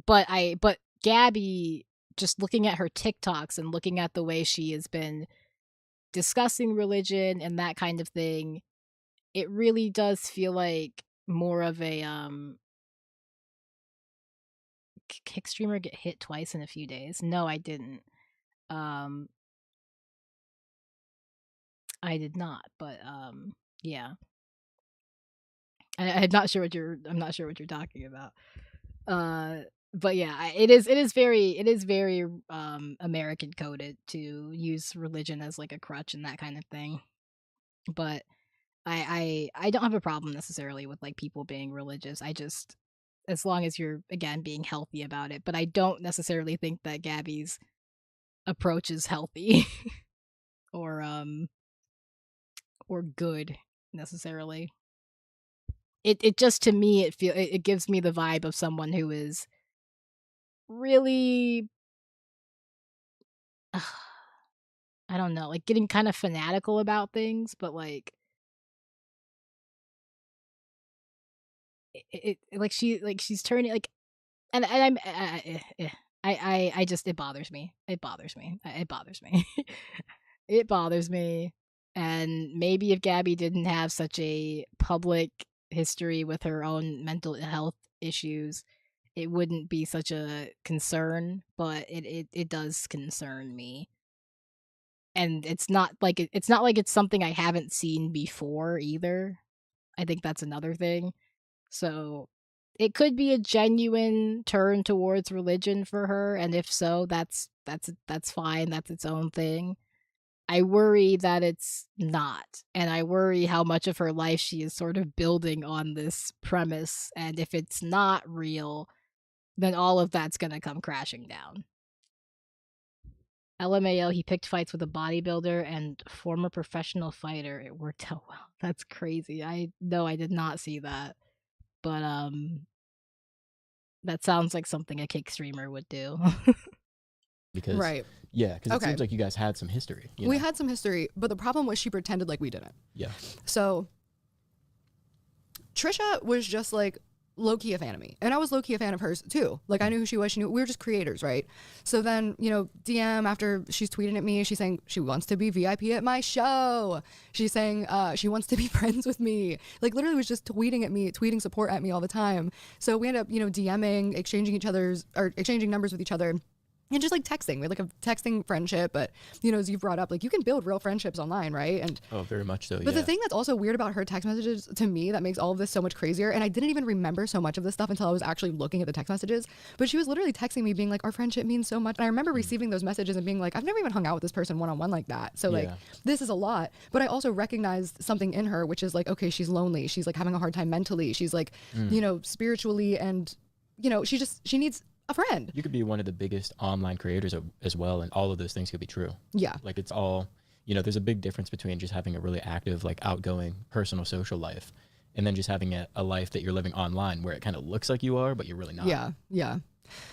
But Gabby, just looking at her TikToks and looking at the way she has been discussing religion and that kind of thing, it really does feel like more of a kick streamer get hit twice in a few days? No, I didn't. I did not, but yeah. I'm not sure what you're talking about. But yeah, it is very American coded to use religion as like a crutch and that kind of thing. But I don't have a problem necessarily with like people being religious. I just, as long as you're again being healthy about it. But I don't necessarily think that Gabbie's approach is healthy or good necessarily. It just, to me, it gives me the vibe of someone who is really I don't know, like getting kind of fanatical about things, but like like she's turning like, and I'm I just, it bothers me. It bothers me. It bothers me. It bothers me. And maybe if Gabbie didn't have such a public history with her own mental health issues, it wouldn't be such a concern, but it does concern me. And it's not like it's something I haven't seen before either. I think that's another thing. So it could be a genuine turn towards religion for her, and if so, that's fine. That's its own thing. I worry that it's not, and I worry how much of her life she is sort of building on this premise, and if it's not real, then all of that's gonna come crashing down. LMAO, he picked fights with a bodybuilder and former professional fighter. It worked out well. That's crazy. I did not see that. But that sounds like something a kick streamer would do. Because Right. yeah, because it Okay. seems like you guys had some history. You We know? had some history, but the problem was she pretended like we didn't. Yeah. So Trisha was just like low-key a fan of me, and I was low-key a fan of hers too. Like, I knew who she was. She knew we were just creators, right? So then, you know, DM after she's tweeting at me, she's saying she wants to be VIP at my show. She's saying she wants to be friends with me. Like, literally was just tweeting at me, tweeting support at me all the time. So we ended up, you know, DMing, exchanging numbers with each other. And just like texting. We had like a texting friendship, but you know, as you've brought up, like you can build real friendships online, right? And Oh, very much so. but the thing that's also weird about her text messages to me that makes all of this so much crazier, and I didn't even remember so much of this stuff until I was actually looking at the text messages, but she was literally texting me being like, our friendship means so much. And I remember receiving those messages and being like, I've never even hung out with this person one-on-one like that. So like, this is a lot. But I also recognized something in her, which is like, okay, she's lonely. She's like having a hard time mentally. She's like, you know, spiritually, and you know, she needs a friend. You could be one of the biggest online creators as well, and all of those things could be true. Yeah. Like, it's all, you know, there's a big difference between just having a really active, like outgoing personal social life, and then just having a life that you're living online where it kind of looks like you are, but you're really not. Yeah. Yeah.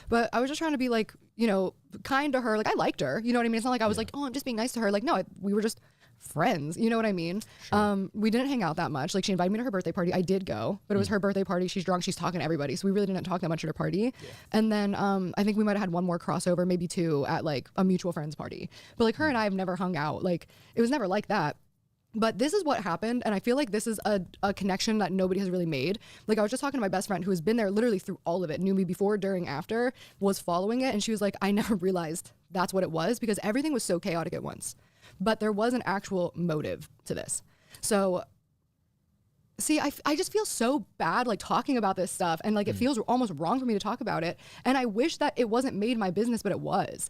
But I was just trying to be like, you know, kind to her. Like, I liked her. You know what I mean? It's not like I was like, oh, I'm just being nice to her. Like, no, we were just friends. You know what I mean? Sure. We didn't hang out that much. Like, she invited me to her birthday party. I did go, but it was her birthday party. She's drunk. She's talking to everybody. So we really didn't talk that much at her party. Yeah. And then I think we might have had one more crossover, maybe two, at like a mutual friend's party. But like, her and I have never hung out. Like, it was never like that. But this is what happened, and I feel like this is a connection that nobody has really made. Like, I was just talking to my best friend who has been there literally through all of it, knew me before, during, after, was following it, and she was like, I never realized that's what it was, because everything was so chaotic at once. But there was an actual motive to this. So, see, I just feel so bad, like, talking about this stuff, and like, it feels almost wrong for me to talk about it, and I wish that it wasn't made my business, but it was.